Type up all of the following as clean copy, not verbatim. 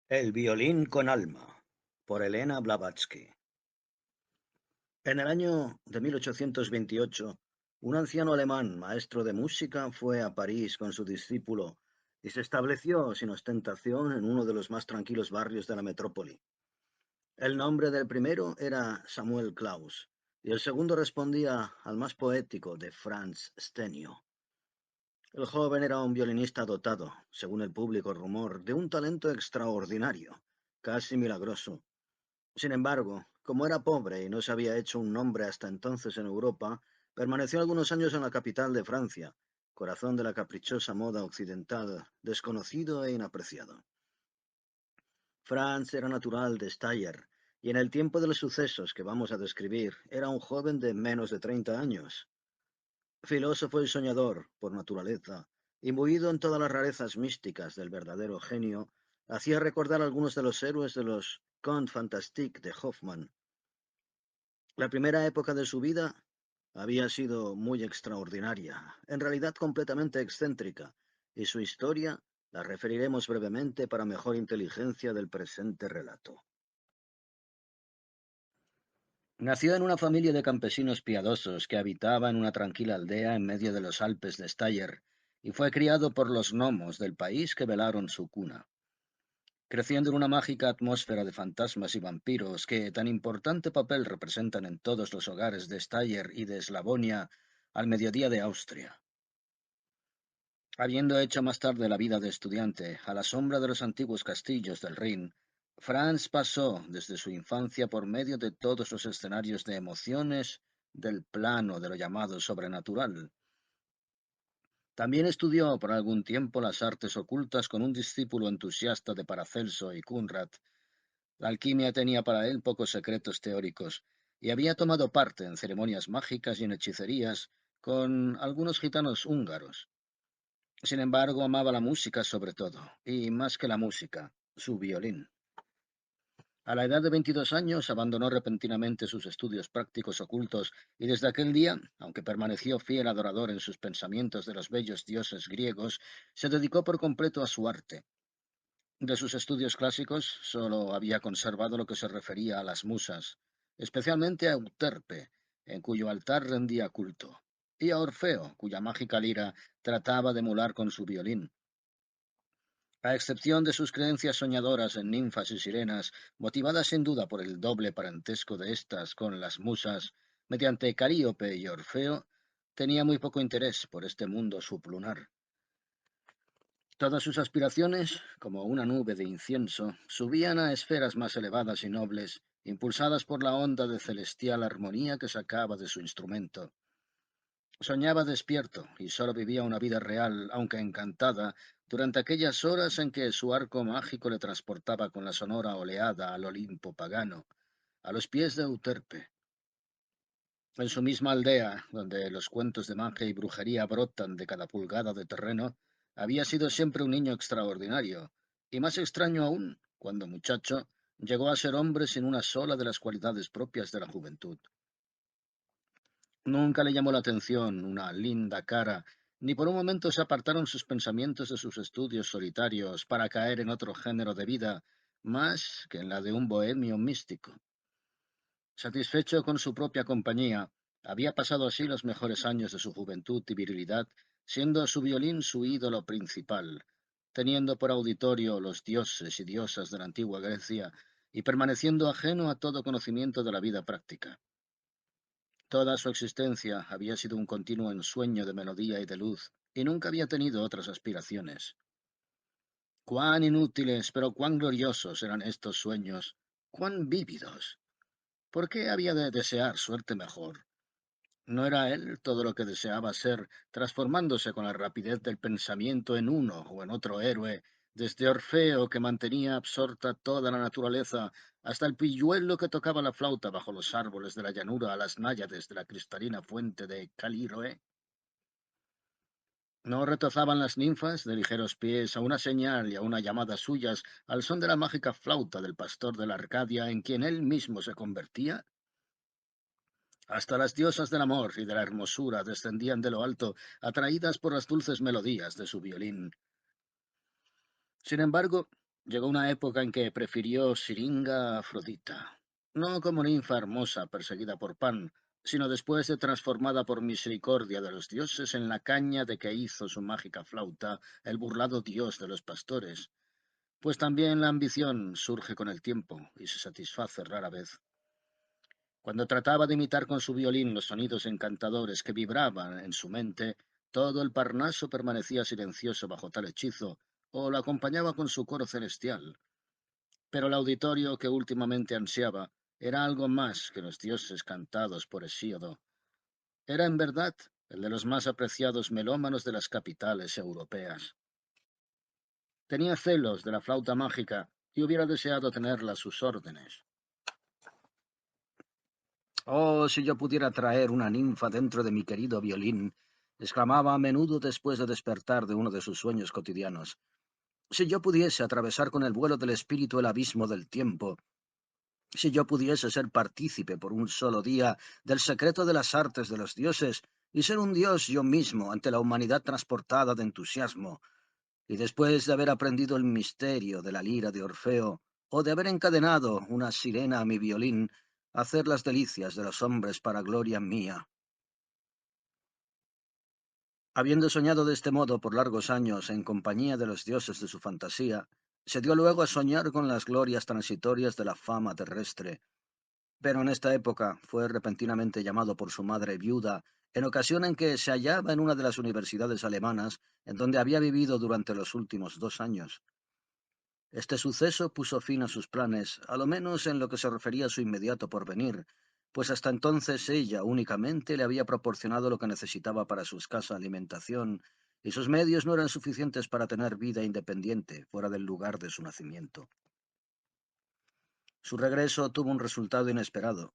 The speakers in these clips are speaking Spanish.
El violín con alma, por Elena Blavatsky. En el año de 1828, un anciano alemán, maestro de música, fue a París con su discípulo y se estableció sin ostentación en uno de los más tranquilos barrios de la metrópoli. El nombre del primero era Samuel Klaus y el segundo respondía al más poético de Franz Stenio. El joven era un violinista dotado, según el público rumor, de un talento extraordinario, casi milagroso. Sin embargo, como era pobre y no se había hecho un nombre hasta entonces en Europa, permaneció algunos años en la capital de Francia, corazón de la caprichosa moda occidental, desconocido e inapreciado. Franz era natural de Steyr, y en el tiempo de los sucesos que vamos a describir, era un joven de menos de 30 años. Filósofo y soñador, por naturaleza, imbuido en todas las rarezas místicas del verdadero genio, hacía recordar algunos de los héroes de los Contes Fantastiques de Hoffmann. La primera época de su vida había sido muy extraordinaria, en realidad completamente excéntrica, y su historia la referiremos brevemente para mejor inteligencia del presente relato. Nació en una familia de campesinos piadosos que habitaba en una tranquila aldea en medio de los Alpes de Steyr, y fue criado por los gnomos del país que velaron su cuna. Creciendo en una mágica atmósfera de fantasmas y vampiros que tan importante papel representan en todos los hogares de Steyr y de Eslavonia al mediodía de Austria. Habiendo hecho más tarde la vida de estudiante a la sombra de los antiguos castillos del Rin, Franz pasó desde su infancia por medio de todos los escenarios de emociones del plano de lo llamado sobrenatural. También estudió por algún tiempo las artes ocultas con un discípulo entusiasta de Paracelso y Kunrad. La alquimia tenía para él pocos secretos teóricos, y había tomado parte en ceremonias mágicas y en hechicerías con algunos gitanos húngaros. Sin embargo, amaba la música sobre todo, y más que la música, su violín. A la edad de 22 años abandonó repentinamente sus estudios prácticos ocultos y desde aquel día, aunque permaneció fiel adorador en sus pensamientos de los bellos dioses griegos, se dedicó por completo a su arte. De sus estudios clásicos solo había conservado lo que se refería a las musas, especialmente a Euterpe, en cuyo altar rendía culto, y a Orfeo, cuya mágica lira trataba de emular con su violín. A excepción de sus creencias soñadoras en ninfas y sirenas, motivadas sin duda por el doble parentesco de éstas con las musas, mediante Caríope y Orfeo, tenía muy poco interés por este mundo sublunar. Todas sus aspiraciones, como una nube de incienso, subían a esferas más elevadas y nobles, impulsadas por la onda de celestial armonía que sacaba de su instrumento. Soñaba despierto y solo vivía una vida real, aunque encantada, durante aquellas horas en que su arco mágico le transportaba con la sonora oleada al Olimpo pagano, a los pies de Euterpe. En su misma aldea, donde los cuentos de magia y brujería brotan de cada pulgada de terreno, había sido siempre un niño extraordinario, y más extraño aún, cuando muchacho, llegó a ser hombre sin una sola de las cualidades propias de la juventud. Nunca le llamó la atención una linda cara, ni por un momento se apartaron sus pensamientos de sus estudios solitarios para caer en otro género de vida, más que en la de un bohemio místico. Satisfecho con su propia compañía, había pasado así los mejores años de su juventud y virilidad, siendo su violín su ídolo principal, teniendo por auditorio los dioses y diosas de la antigua Grecia y permaneciendo ajeno a todo conocimiento de la vida práctica. Toda su existencia había sido un continuo ensueño de melodía y de luz, y nunca había tenido otras aspiraciones. Cuán inútiles, pero cuán gloriosos eran estos sueños, cuán vívidos. ¿Por qué había de desear suerte mejor? ¿No era él todo lo que deseaba ser, transformándose con la rapidez del pensamiento en uno o en otro héroe, desde Orfeo que mantenía absorta toda la naturaleza, hasta el pilluelo que tocaba la flauta bajo los árboles de la llanura a las náyades de la cristalina fuente de Caliroe? ¿No retozaban las ninfas de ligeros pies a una señal y a una llamada suyas al son de la mágica flauta del pastor de la Arcadia en quien él mismo se convertía? Hasta las diosas del amor y de la hermosura descendían de lo alto, atraídas por las dulces melodías de su violín. Sin embargo, Llegó una época en que prefirió Siringa a Afrodita, no como ninfa hermosa perseguida por Pan, sino después de transformada por misericordia de los dioses en la caña de que hizo su mágica flauta el burlado dios de los pastores, pues también la ambición surge con el tiempo y se satisface rara vez. Cuando trataba de imitar con su violín los sonidos encantadores que vibraban en su mente, todo el Parnaso permanecía silencioso bajo tal hechizo, o lo acompañaba con su coro celestial. Pero el auditorio que últimamente ansiaba era algo más que los dioses cantados por Hesíodo. Era en verdad el de los más apreciados melómanos de las capitales europeas. Tenía celos de la flauta mágica y hubiera deseado tenerla a sus órdenes. Oh, si yo pudiera traer una ninfa dentro de mi querido violín, exclamaba a menudo después de despertar de uno de sus sueños cotidianos. Si yo pudiese atravesar con el vuelo del espíritu el abismo del tiempo, si yo pudiese ser partícipe por un solo día del secreto de las artes de los dioses y ser un dios yo mismo ante la humanidad transportada de entusiasmo, y después de haber aprendido el misterio de la lira de Orfeo, o de haber encadenado una sirena a mi violín, hacer las delicias de los hombres para gloria mía. Habiendo soñado de este modo por largos años en compañía de los dioses de su fantasía, se dio luego a soñar con las glorias transitorias de la fama terrestre, pero en esta época fue repentinamente llamado por su madre viuda, en ocasión en que se hallaba en una de las universidades alemanas, en donde había vivido durante los últimos 2 años. Este suceso puso fin a sus planes, a lo menos en lo que se refería a su inmediato porvenir, pues hasta entonces ella únicamente le había proporcionado lo que necesitaba para su escasa alimentación, y sus medios no eran suficientes para tener vida independiente fuera del lugar de su nacimiento. Su regreso tuvo un resultado inesperado.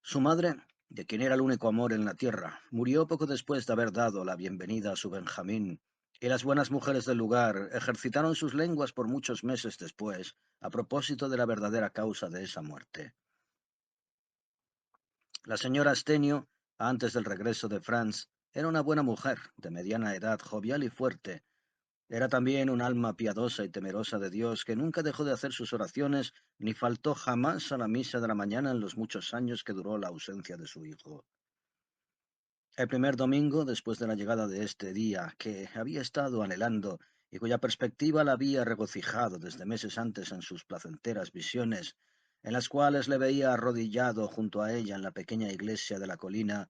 Su madre, de quien era el único amor en la tierra, murió poco después de haber dado la bienvenida a su Benjamín, y las buenas mujeres del lugar ejercitaron sus lenguas por muchos meses después, a propósito de la verdadera causa de esa muerte. La señora Astenio, antes del regreso de Franz, era una buena mujer, de mediana edad, jovial y fuerte. Era también un alma piadosa y temerosa de Dios que nunca dejó de hacer sus oraciones ni faltó jamás a la misa de la mañana en los muchos años que duró la ausencia de su hijo. El primer domingo, después de la llegada de este día, que había estado anhelando y cuya perspectiva la había regocijado desde meses antes en sus placenteras visiones, en las cuales le veía arrodillado junto a ella en la pequeña iglesia de la colina,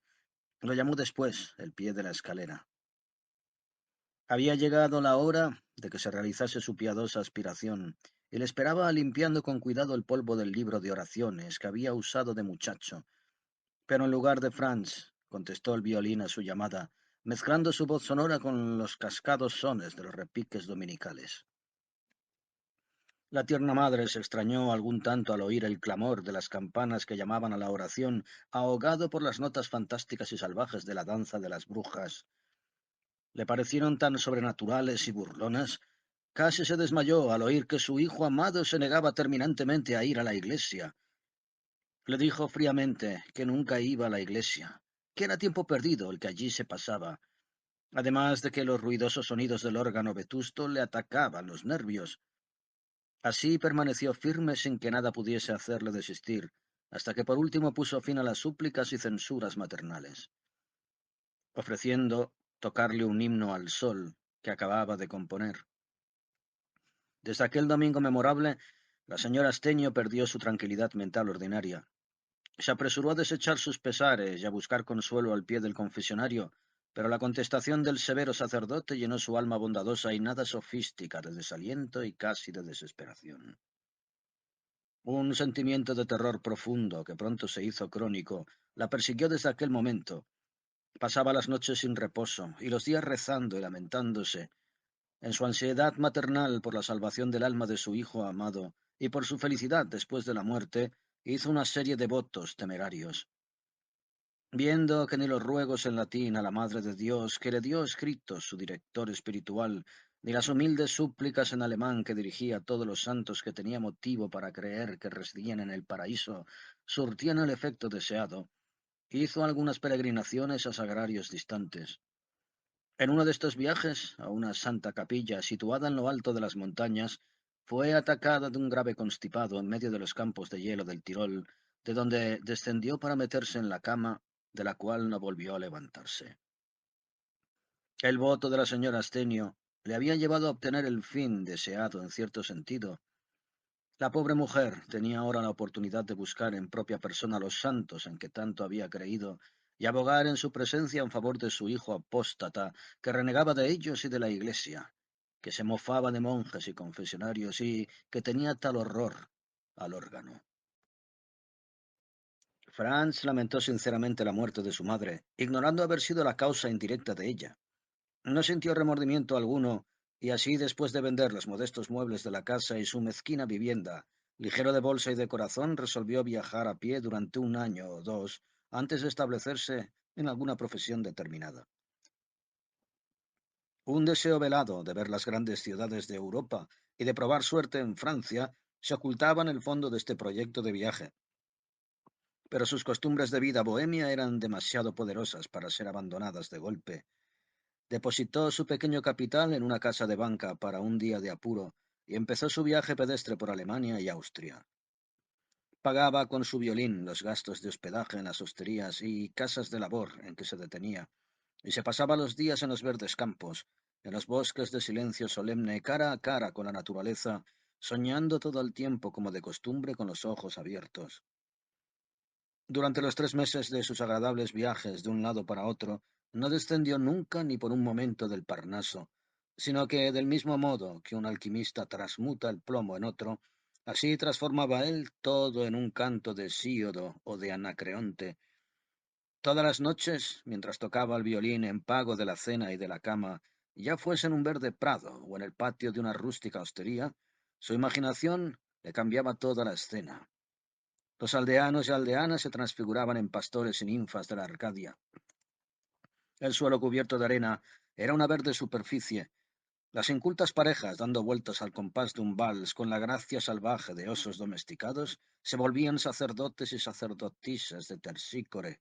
lo llamó después el pie de la escalera. Había llegado la hora de que se realizase su piadosa aspiración, y le esperaba limpiando con cuidado el polvo del libro de oraciones que había usado de muchacho. Pero en lugar de Franz, contestó el violín a su llamada, mezclando su voz sonora con los cascados sones de los repiques dominicales. La tierna madre se extrañó algún tanto al oír el clamor de las campanas que llamaban a la oración, ahogado por las notas fantásticas y salvajes de la danza de las brujas. Le parecieron tan sobrenaturales y burlonas. Casi se desmayó al oír que su hijo amado se negaba terminantemente a ir a la iglesia. Le dijo fríamente que nunca iba a la iglesia, que era tiempo perdido el que allí se pasaba, además de que los ruidosos sonidos del órgano vetusto le atacaban los nervios. Así permaneció firme sin que nada pudiese hacerle desistir, hasta que por último puso fin a las súplicas y censuras maternales, ofreciendo tocarle un himno al sol que acababa de componer. Desde aquel domingo memorable, la señora Astenio perdió su tranquilidad mental ordinaria. Se apresuró a desechar sus pesares y a buscar consuelo al pie del confesionario, pero la contestación del severo sacerdote llenó su alma bondadosa y nada sofística de desaliento y casi de desesperación. Un sentimiento de terror profundo, que pronto se hizo crónico, la persiguió desde aquel momento. Pasaba las noches sin reposo y los días rezando y lamentándose, en su ansiedad maternal por la salvación del alma de su hijo amado y por su felicidad después de la muerte, hizo una serie de votos temerarios. Viendo que ni los ruegos en latín a la Madre de Dios que le dio escritos su director espiritual, ni las humildes súplicas en alemán que dirigía a todos los santos que tenía motivo para creer que residían en el paraíso, surtían el efecto deseado, hizo algunas peregrinaciones a sagrarios distantes. En uno de estos viajes, a una santa capilla situada en lo alto de las montañas, Fue atacada de un grave constipado en medio de los campos de hielo del Tirol, de donde descendió para meterse en la cama, de la cual no volvió a levantarse. El voto de la señora Astenio le había llevado a obtener el fin deseado en cierto sentido. La pobre mujer tenía ahora la oportunidad de buscar en propia persona los santos en que tanto había creído y abogar en su presencia en favor de su hijo apóstata, que renegaba de ellos y de la Iglesia, que se mofaba de monjes y confesionarios y que tenía tal horror al órgano. Franz lamentó sinceramente la muerte de su madre, ignorando haber sido la causa indirecta de ella. No sintió remordimiento alguno, y así, después de vender los modestos muebles de la casa y su mezquina vivienda, ligero de bolsa y de corazón, resolvió viajar a pie durante un año o dos antes de establecerse en alguna profesión determinada. Un deseo velado de ver las grandes ciudades de Europa y de probar suerte en Francia se ocultaba en el fondo de este proyecto de viaje, pero sus costumbres de vida bohemia eran demasiado poderosas para ser abandonadas de golpe. Depositó su pequeño capital en una casa de banca para un día de apuro y empezó su viaje pedestre por Alemania y Austria. Pagaba con su violín los gastos de hospedaje en las hosterías y casas de labor en que se detenía, y se pasaba los días en los verdes campos, en los bosques de silencio solemne, cara a cara con la naturaleza, soñando todo el tiempo como de costumbre con los ojos abiertos. Durante los 3 meses de sus agradables viajes de un lado para otro, no descendió nunca ni por un momento del Parnaso, sino que, del mismo modo que un alquimista transmuta el plomo en otro, así transformaba él todo en un canto de Síodo o de Anacreonte. Todas las noches, mientras tocaba el violín en pago de la cena y de la cama, ya fuese en un verde prado o en el patio de una rústica hostería, su imaginación le cambiaba toda la escena. Los aldeanos y aldeanas se transfiguraban en pastores y ninfas de la Arcadia. El suelo cubierto de arena era una verde superficie. Las incultas parejas, dando vueltas al compás de un vals con la gracia salvaje de osos domesticados, se volvían sacerdotes y sacerdotisas de Terpsícore.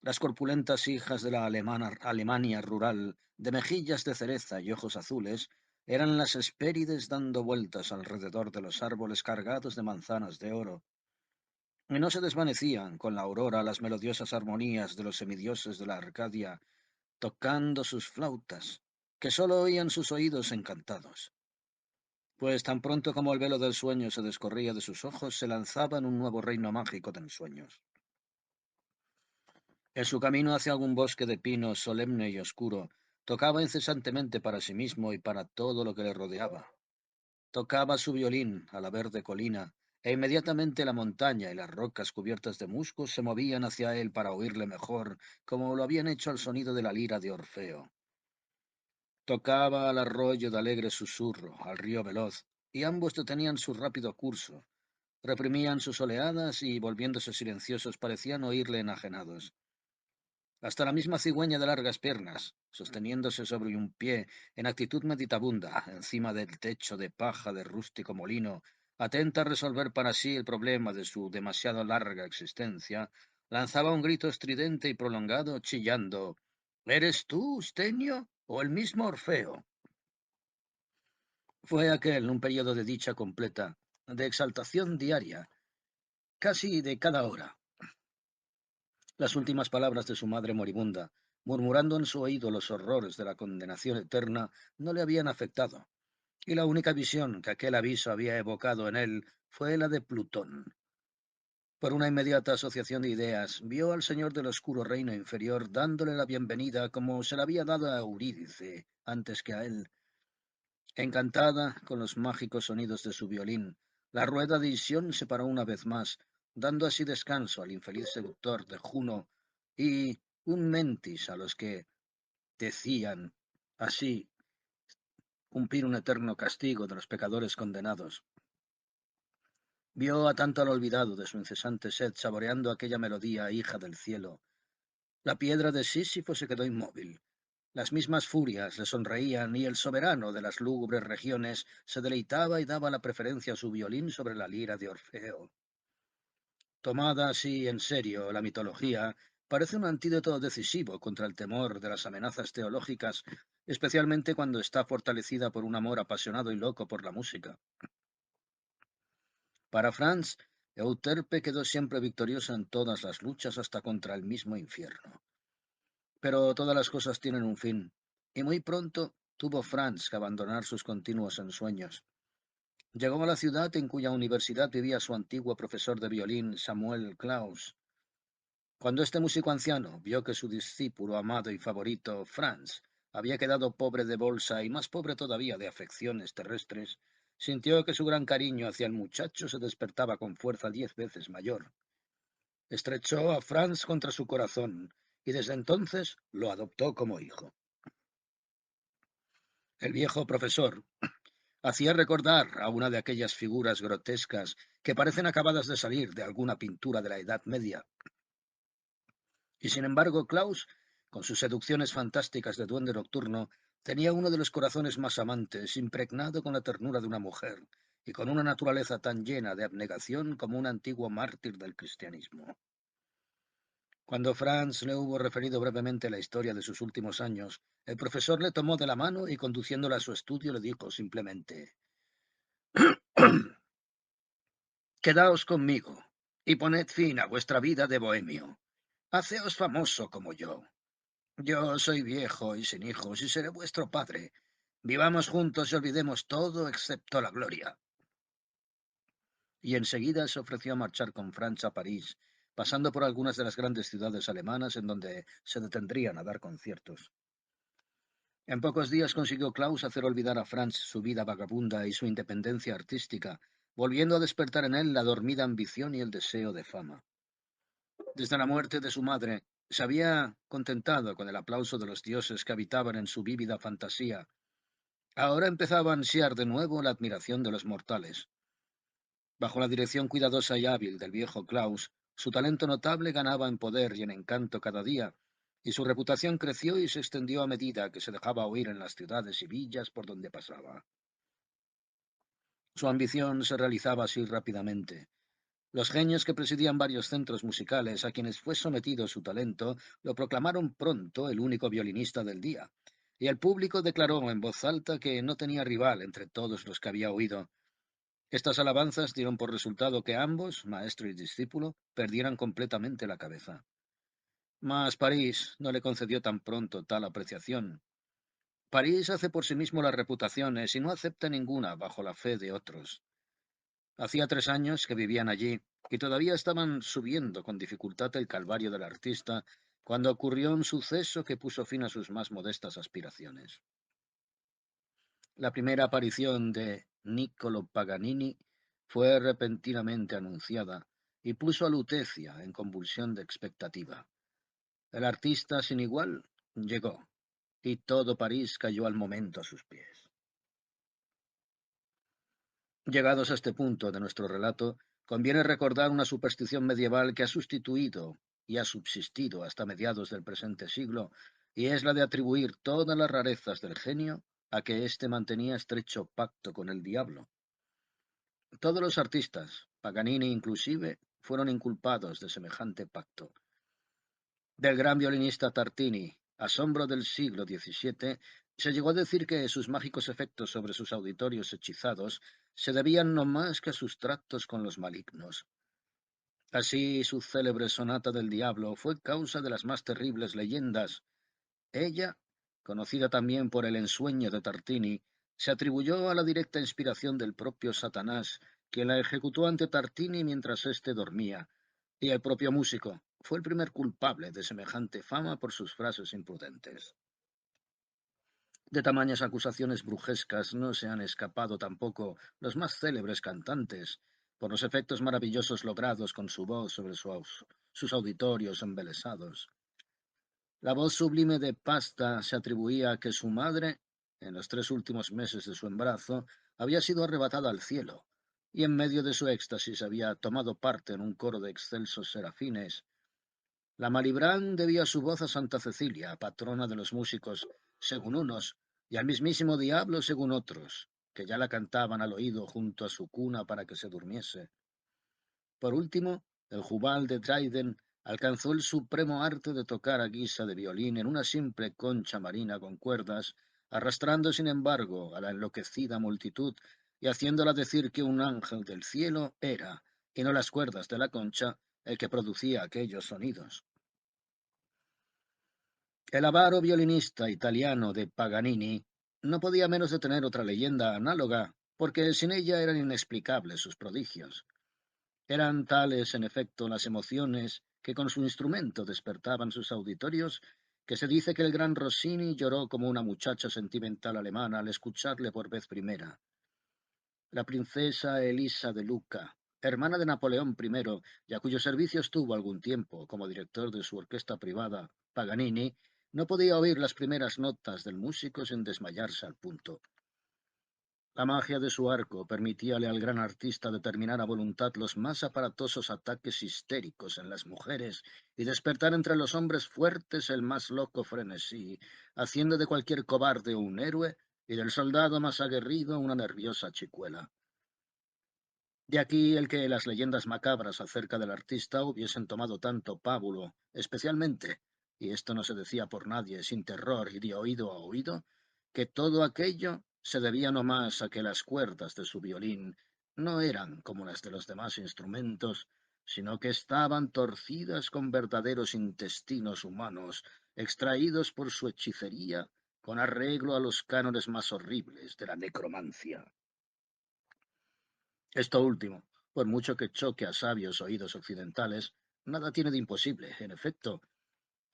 Las corpulentas hijas de la Alemania rural, de mejillas de cereza y ojos azules, eran las Hespérides dando vueltas alrededor de los árboles cargados de manzanas de oro. Y no se desvanecían con la aurora las melodiosas armonías de los semidioses de la Arcadia, tocando sus flautas, que sólo oían sus oídos encantados. Pues tan pronto como el velo del sueño se descorría de sus ojos, se lanzaba en un nuevo reino mágico de ensueños. En su camino hacia algún bosque de pinos solemne y oscuro, tocaba incesantemente para sí mismo y para todo lo que le rodeaba. Tocaba su violín a la verde colina, e inmediatamente la montaña y las rocas cubiertas de musgos se movían hacia él para oírle mejor, como lo habían hecho al sonido de la lira de Orfeo. Tocaba al arroyo de alegre susurro, al río veloz, y ambos detenían su rápido curso, reprimían sus oleadas y, volviéndose silenciosos, parecían oírle enajenados. Hasta la misma cigüeña de largas piernas, sosteniéndose sobre un pie en actitud meditabunda, encima del techo de paja de rústico molino, atenta a resolver para sí el problema de su demasiado larga existencia, lanzaba un grito estridente y prolongado, chillando: ¿Eres tú, Stenio, o el mismo Orfeo? Fue aquel un periodo de dicha completa, de exaltación diaria, casi de cada hora. Las últimas palabras de su madre moribunda, murmurando en su oído los horrores de la condenación eterna, no le habían afectado, y la única visión que aquel aviso había evocado en él fue la de Plutón. Por una inmediata asociación de ideas, vio al señor del oscuro reino inferior dándole la bienvenida como se la había dado a Eurídice antes que a él. Encantada con los mágicos sonidos de su violín, la rueda de Isión se paró una vez más, dando así descanso al infeliz seductor de Juno y un mentis a los que decían así cumplir un eterno castigo de los pecadores condenados. Vio a tanto al olvidado de su incesante sed saboreando aquella melodía hija del cielo. La piedra de Sísifo se quedó inmóvil. Las mismas furias le sonreían y el soberano de las lúgubres regiones se deleitaba y daba la preferencia a su violín sobre la lira de Orfeo. Tomada así en serio, la mitología parece un antídoto decisivo contra el temor de las amenazas teológicas, especialmente cuando está fortalecida por un amor apasionado y loco por la música. Para Franz, Euterpe quedó siempre victoriosa en todas las luchas hasta contra el mismo infierno. Pero todas las cosas tienen un fin, y muy pronto tuvo Franz que abandonar sus continuos ensueños. Llegó a la ciudad en cuya universidad vivía su antiguo profesor de violín, Samuel Klaus. Cuando este músico anciano vio que su discípulo amado y favorito, Franz, había quedado pobre de bolsa y más pobre todavía de afecciones terrestres, sintió que su gran cariño hacia el muchacho se despertaba con fuerza 10 veces mayor. Estrechó a Franz contra su corazón y desde entonces lo adoptó como hijo. El viejo profesor hacía recordar a una de aquellas figuras grotescas que parecen acabadas de salir de alguna pintura de la Edad Media. Y sin embargo, Klaus, con sus seducciones fantásticas de duende nocturno, tenía uno de los corazones más amantes, impregnado con la ternura de una mujer y con una naturaleza tan llena de abnegación como un antiguo mártir del cristianismo. Cuando Franz le hubo referido brevemente la historia de sus últimos años, el profesor le tomó de la mano y conduciéndole a su estudio le dijo simplemente: Quedaos conmigo y poned fin a vuestra vida de bohemio. Haceos famoso como yo. Yo soy viejo y sin hijos y seré vuestro padre. Vivamos juntos y olvidemos todo excepto la gloria. Y enseguida se ofreció a marchar con Franz a París, pasando por algunas de las grandes ciudades alemanas en donde se detendrían a dar conciertos. En pocos días consiguió Klaus hacer olvidar a Franz su vida vagabunda y su independencia artística, volviendo a despertar en él la dormida ambición y el deseo de fama. Desde la muerte de su madre, se había contentado con el aplauso de los dioses que habitaban en su vívida fantasía. Ahora empezaba a ansiar de nuevo la admiración de los mortales. Bajo la dirección cuidadosa y hábil del viejo Klaus, su talento notable ganaba en poder y en encanto cada día, y su reputación creció y se extendió a medida que se dejaba oír en las ciudades y villas por donde pasaba. Su ambición se realizaba así rápidamente. Los genios que presidían varios centros musicales a quienes fue sometido su talento lo proclamaron pronto el único violinista del día, y el público declaró en voz alta que no tenía rival entre todos los que había oído. Estas alabanzas dieron por resultado que ambos, maestro y discípulo, perdieran completamente la cabeza. Mas París no le concedió tan pronto tal apreciación. París hace por sí mismo las reputaciones y no acepta ninguna bajo la fe de otros. Hacía 3 años que vivían allí y todavía estaban subiendo con dificultad el calvario del artista cuando ocurrió un suceso que puso fin a sus más modestas aspiraciones. La primera aparición de Niccolo Paganini fue repentinamente anunciada y puso a Lutecia en convulsión de expectativa. El artista sin igual llegó y todo París cayó al momento a sus pies. Llegados a este punto de nuestro relato, conviene recordar una superstición medieval que ha sustituido y ha subsistido hasta mediados del presente siglo, y es la de atribuir todas las rarezas del genio a que éste mantenía estrecho pacto con el diablo. Todos los artistas, Paganini inclusive, fueron inculpados de semejante pacto. Del gran violinista Tartini, asombro del siglo XVII, se llegó a decir que sus mágicos efectos sobre sus auditorios hechizados se debían no más que a sus tratos con los malignos. Así, su célebre Sonata del Diablo fue causa de las más terribles leyendas. Ella, conocida también por el ensueño de Tartini, se atribuyó a la directa inspiración del propio Satanás, quien la ejecutó ante Tartini mientras éste dormía, y el propio músico fue el primer culpable de semejante fama por sus frases imprudentes. De tamañas acusaciones brujescas no se han escapado tampoco los más célebres cantantes, por los efectos maravillosos logrados con su voz sobre sus auditorios embelesados. La voz sublime de Pasta se atribuía a que su madre, en los 3 últimos meses de su embarazo, había sido arrebatada al cielo, y en medio de su éxtasis había tomado parte en un coro de excelsos serafines. La Malibran debía su voz a Santa Cecilia, patrona de los músicos, según unos, y al mismísimo diablo, según otros, que ya la cantaban al oído junto a su cuna para que se durmiese. Por último, el Jubal de Dryden alcanzó el supremo arte de tocar a guisa de violín en una simple concha marina con cuerdas, arrastrando sin embargo a la enloquecida multitud y haciéndola decir que un ángel del cielo era, y no las cuerdas de la concha, el que producía aquellos sonidos. El avaro violinista italiano de Paganini no podía menos de tener otra leyenda análoga, porque sin ella eran inexplicables sus prodigios. Eran tales, en efecto, las emociones que con su instrumento despertaban sus auditorios, que se dice que el gran Rossini lloró como una muchacha sentimental alemana al escucharle por vez primera. La princesa Elisa de Lucca, hermana de Napoleón I, y a cuyo servicio estuvo algún tiempo como director de su orquesta privada, Paganini, no podía oír las primeras notas del músico sin desmayarse al punto. La magia de su arco permitíale al gran artista determinar a voluntad los más aparatosos ataques histéricos en las mujeres y despertar entre los hombres fuertes el más loco frenesí, haciendo de cualquier cobarde un héroe y del soldado más aguerrido una nerviosa chicuela. De aquí el que las leyendas macabras acerca del artista hubiesen tomado tanto pábulo, especialmente, y esto no se decía por nadie sin terror y de oído a oído, que todo aquello se debía no más a que las cuerdas de su violín no eran como las de los demás instrumentos, sino que estaban torcidas con verdaderos intestinos humanos, extraídos por su hechicería con arreglo a los cánones más horribles de la necromancia. Esto último, por mucho que choque a sabios oídos occidentales, nada tiene de imposible, en efecto.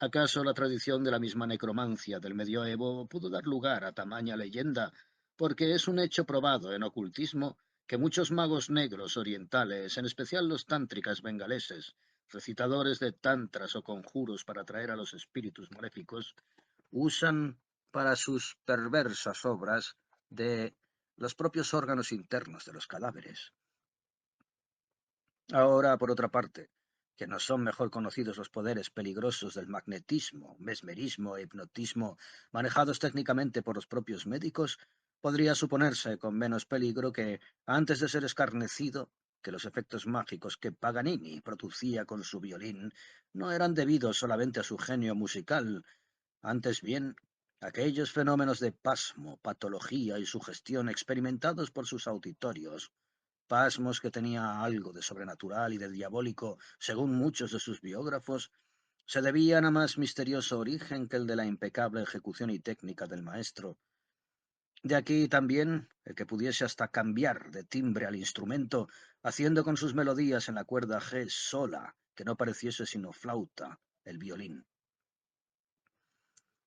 ¿Acaso la tradición de la misma necromancia del medioevo pudo dar lugar a tamaña leyenda? Porque es un hecho probado en ocultismo que muchos magos negros orientales, en especial los tántricas bengaleses, recitadores de tantras o conjuros para atraer a los espíritus maléficos, usan para sus perversas obras de los propios órganos internos de los cadáveres. Ahora, por otra parte, que nos son mejor conocidos los poderes peligrosos del magnetismo, mesmerismo e hipnotismo, manejados técnicamente por los propios médicos, podría suponerse con menos peligro que, antes de ser escarnecido, que los efectos mágicos que Paganini producía con su violín no eran debidos solamente a su genio musical, antes bien, aquellos fenómenos de pasmo, patología y sugestión experimentados por sus auditorios, pasmos que tenía algo de sobrenatural y de diabólico, según muchos de sus biógrafos, se debían a más misterioso origen que el de la impecable ejecución y técnica del maestro. De aquí también el que pudiese hasta cambiar de timbre al instrumento, haciendo con sus melodías en la cuerda G sola, que no pareciese sino flauta, el violín.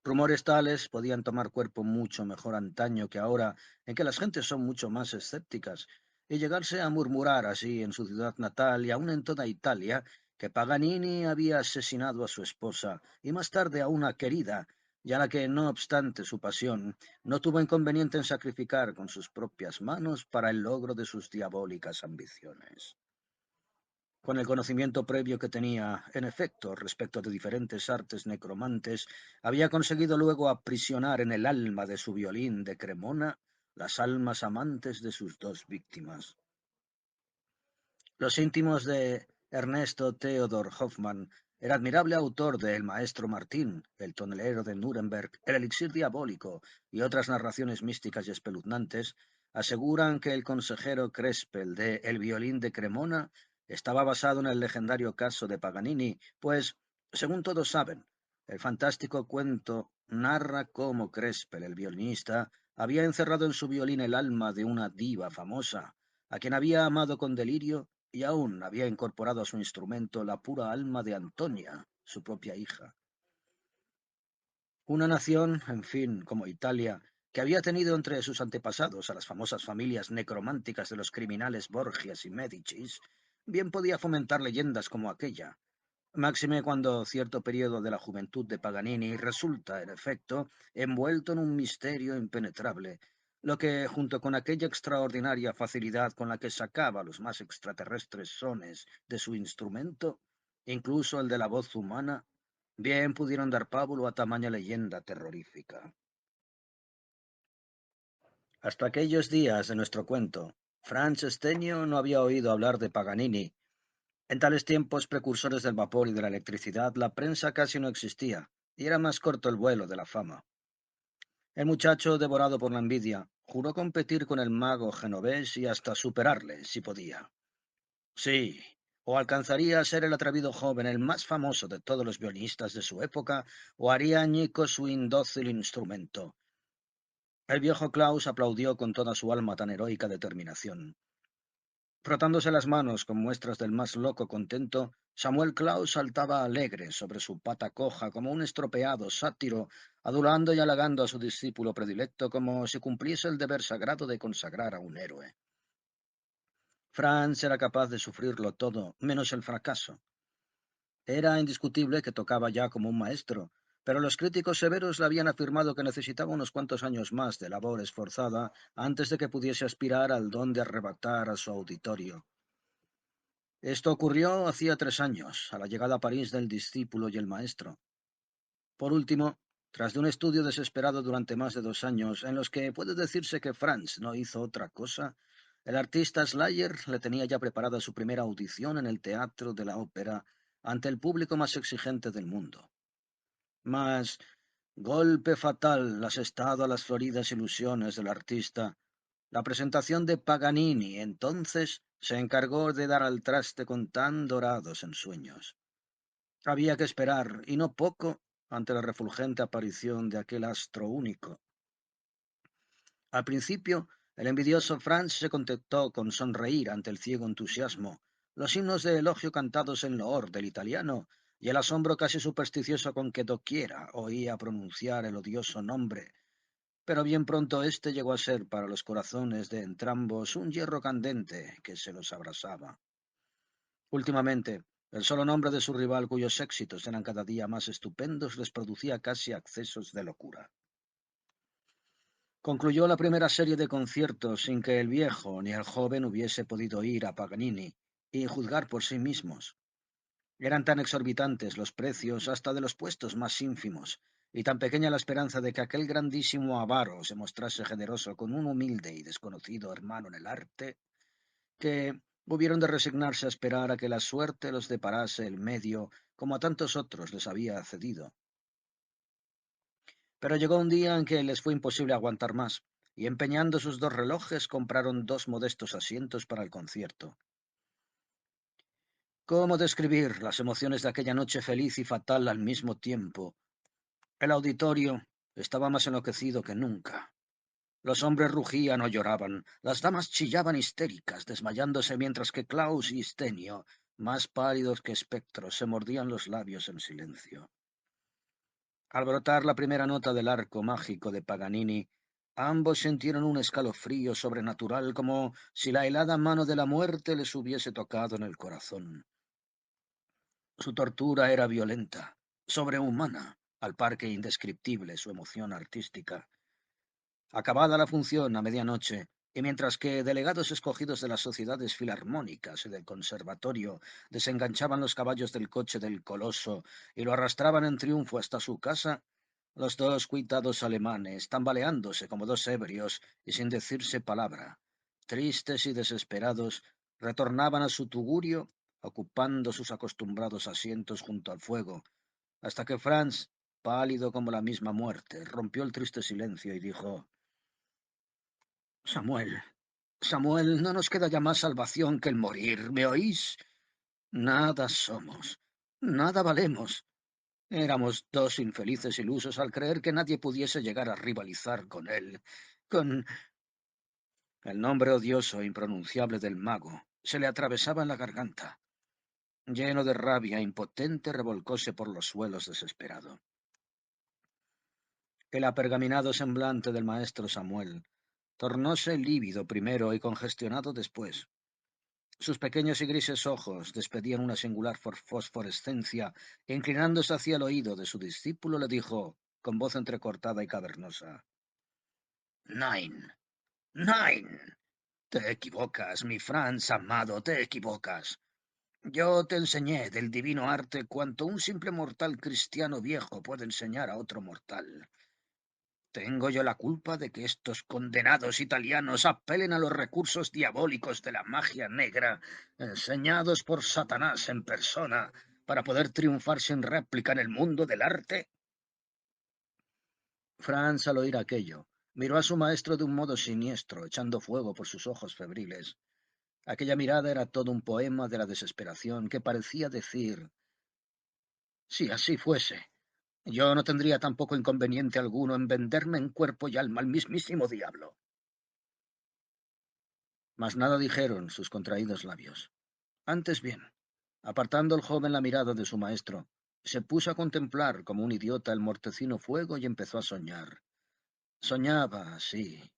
Rumores tales podían tomar cuerpo mucho mejor antaño que ahora, en que las gentes son mucho más escépticas, y llegarse a murmurar así en su ciudad natal y aun en toda Italia, que Paganini había asesinado a su esposa y más tarde a una querida, y a la que, no obstante su pasión, no tuvo inconveniente en sacrificar con sus propias manos para el logro de sus diabólicas ambiciones. Con el conocimiento previo que tenía, en efecto, respecto de diferentes artes necromantes, había conseguido luego aprisionar en el alma de su violín de Cremona las almas amantes de sus dos víctimas. Los íntimos de Ernesto Theodor Hoffmann, el admirable autor de El Maestro Martín, El tonelero de Nuremberg, El elixir diabólico y otras narraciones místicas y espeluznantes, aseguran que el consejero Crespel de El violín de Cremona estaba basado en el legendario caso de Paganini, pues, según todos saben, el fantástico cuento narra cómo Crespel, el violinista, había encerrado en su violín el alma de una diva famosa, a quien había amado con delirio y aún había incorporado a su instrumento la pura alma de Antonia, su propia hija. Una nación, en fin, como Italia, que había tenido entre sus antepasados a las famosas familias necrománticas de los criminales Borgias y Médicis, bien podía fomentar leyendas como aquella, máxime cuando cierto periodo de la juventud de Paganini resulta, en efecto, envuelto en un misterio impenetrable, lo que, junto con aquella extraordinaria facilidad con la que sacaba los más extraterrestres sones de su instrumento, incluso el de la voz humana, bien pudieron dar pábulo a tamaña leyenda terrorífica. Hasta aquellos días de nuestro cuento, Franz Stenio no había oído hablar de Paganini. En tales tiempos precursores del vapor y de la electricidad, la prensa casi no existía, y era más corto el vuelo de la fama. El muchacho, devorado por la envidia, juró competir con el mago genovés y hasta superarle, si podía. Sí, o alcanzaría a ser el atrevido joven, el más famoso de todos los violinistas de su época, o haría añicos su indócil instrumento. El viejo Klaus aplaudió con toda su alma tan heroica determinación. Frotándose las manos con muestras del más loco contento, Samuel Klaus saltaba alegre sobre su pata coja como un estropeado sátiro, adulando y halagando a su discípulo predilecto como si cumpliese el deber sagrado de consagrar a un héroe. Franz era capaz de sufrirlo todo, menos el fracaso. Era indiscutible que tocaba ya como un maestro, pero los críticos severos le habían afirmado que necesitaba unos cuantos años más de labor esforzada antes de que pudiese aspirar al don de arrebatar a su auditorio. Esto ocurrió hacía 3 años, a la llegada a París del discípulo y el maestro. Por último, tras de un estudio desesperado durante más de 2 años, en los que puede decirse que Franz no hizo otra cosa, el artista Slayer le tenía ya preparada su primera audición en el Teatro de la Ópera ante el público más exigente del mundo. Mas, golpe fatal asestado a las floridas ilusiones del artista, la presentación de Paganini entonces se encargó de dar al traste con tan dorados ensueños. Había que esperar, y no poco, ante la refulgente aparición de aquel astro único. Al principio, el envidioso Franz se contentó con sonreír ante el ciego entusiasmo, los himnos de elogio cantados en loor del italiano y el asombro casi supersticioso con que doquiera oía pronunciar el odioso nombre. Pero bien pronto éste llegó a ser para los corazones de entrambos un hierro candente que se los abrasaba. Últimamente, el solo nombre de su rival, cuyos éxitos eran cada día más estupendos, les producía casi accesos de locura. Concluyó la primera serie de conciertos sin que el viejo ni el joven hubiese podido ir a Paganini y juzgar por sí mismos. Eran tan exorbitantes los precios hasta de los puestos más ínfimos, y tan pequeña la esperanza de que aquel grandísimo avaro se mostrase generoso con un humilde y desconocido hermano en el arte, que hubieron de resignarse a esperar a que la suerte los deparase el medio, como a tantos otros les había cedido. Pero llegó un día en que les fue imposible aguantar más, y empeñando sus 2 relojes compraron 2 modestos asientos para el concierto. ¿Cómo describir las emociones de aquella noche feliz y fatal al mismo tiempo? El auditorio estaba más enloquecido que nunca. Los hombres rugían o lloraban, las damas chillaban histéricas, desmayándose, mientras que Klaus y Stenio, más pálidos que espectros, se mordían los labios en silencio. Al brotar la primera nota del arco mágico de Paganini, ambos sintieron un escalofrío sobrenatural, como si la helada mano de la muerte les hubiese tocado en el corazón. Su tortura era violenta, sobrehumana, al par que indescriptible su emoción artística. Acabada la función a medianoche, y mientras que delegados escogidos de las sociedades filarmónicas y del conservatorio desenganchaban los caballos del coche del coloso y lo arrastraban en triunfo hasta su casa, los 2 cuitados alemanes, tambaleándose como 2 ebrios y sin decirse palabra, tristes y desesperados, retornaban a su tugurio, ocupando sus acostumbrados asientos junto al fuego, hasta que Franz, pálido como la misma muerte, rompió el triste silencio y dijo: Samuel, Samuel, no nos queda ya más salvación que el morir, ¿me oís? Nada somos, nada valemos. Éramos 2 infelices ilusos al creer que nadie pudiese llegar a rivalizar con él, con el nombre odioso e impronunciable del mago. Se le atravesaba en la garganta. Lleno de rabia, impotente, revolcóse por los suelos desesperado. El apergaminado semblante del maestro Samuel tornóse lívido primero y congestionado después. Sus pequeños y grises ojos despedían una singular fosforescencia, e inclinándose hacia el oído de su discípulo le dijo, con voz entrecortada y cavernosa: Nein, nein, te equivocas, mi Franz amado, te equivocas. Yo te enseñé del divino arte cuanto un simple mortal cristiano viejo puede enseñar a otro mortal. ¿Tengo yo la culpa de que estos condenados italianos apelen a los recursos diabólicos de la magia negra, enseñados por Satanás en persona, para poder triunfar sin réplica en el mundo del arte? Franz, al oír aquello, miró a su maestro de un modo siniestro, echando fuego por sus ojos febriles. Aquella mirada era todo un poema de la desesperación que parecía decir, si así fuese, yo no tendría tampoco inconveniente alguno en venderme en cuerpo y alma al mismísimo diablo. Mas nada dijeron sus contraídos labios. Antes bien, apartando el joven la mirada de su maestro, se puso a contemplar como un idiota el mortecino fuego y empezó a soñar. Soñaba, sí,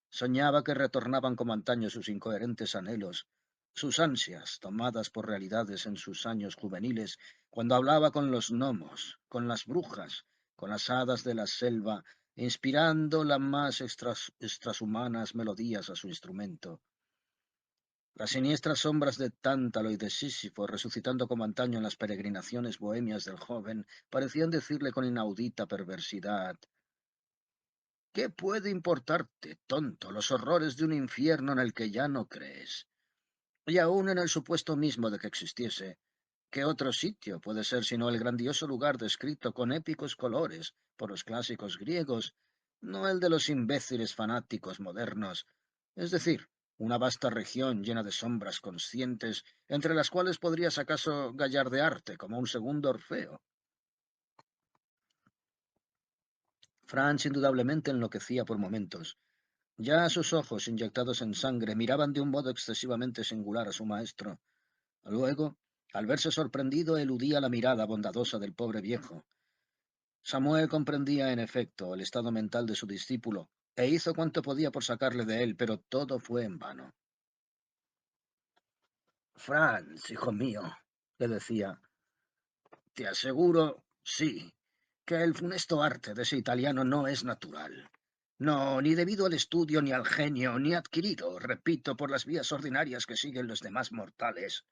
soñaba que retornaban como antaño sus incoherentes anhelos, sus ansias tomadas por realidades en sus años juveniles, cuando hablaba con los gnomos, con las brujas, con las hadas de la selva, inspirando las más extrashumanas melodías a su instrumento. Las siniestras sombras de Tántalo y de Sísifo, resucitando como antaño en las peregrinaciones bohemias del joven, parecían decirle con inaudita perversidad: ¿qué puede importarte, tonto, los horrores de un infierno en el que ya no crees? Y aun en el supuesto mismo de que existiese, ¿qué otro sitio puede ser sino el grandioso lugar descrito con épicos colores por los clásicos griegos, no el de los imbéciles fanáticos modernos? Es decir, una vasta región llena de sombras conscientes, entre las cuales podrías acaso gallardearte como un segundo Orfeo. Franz indudablemente enloquecía por momentos. Ya sus ojos, inyectados en sangre, miraban de un modo excesivamente singular a su maestro. Luego, al verse sorprendido, eludía la mirada bondadosa del pobre viejo. Samuel comprendía, en efecto, el estado mental de su discípulo, e hizo cuanto podía por sacarle de él, pero todo fue en vano. Franz, hijo mío, le decía, te aseguro, sí, que el funesto arte de ese italiano no es natural. No, ni debido al estudio, ni al genio, ni adquirido, repito, por las vías ordinarias que siguen los demás mortales.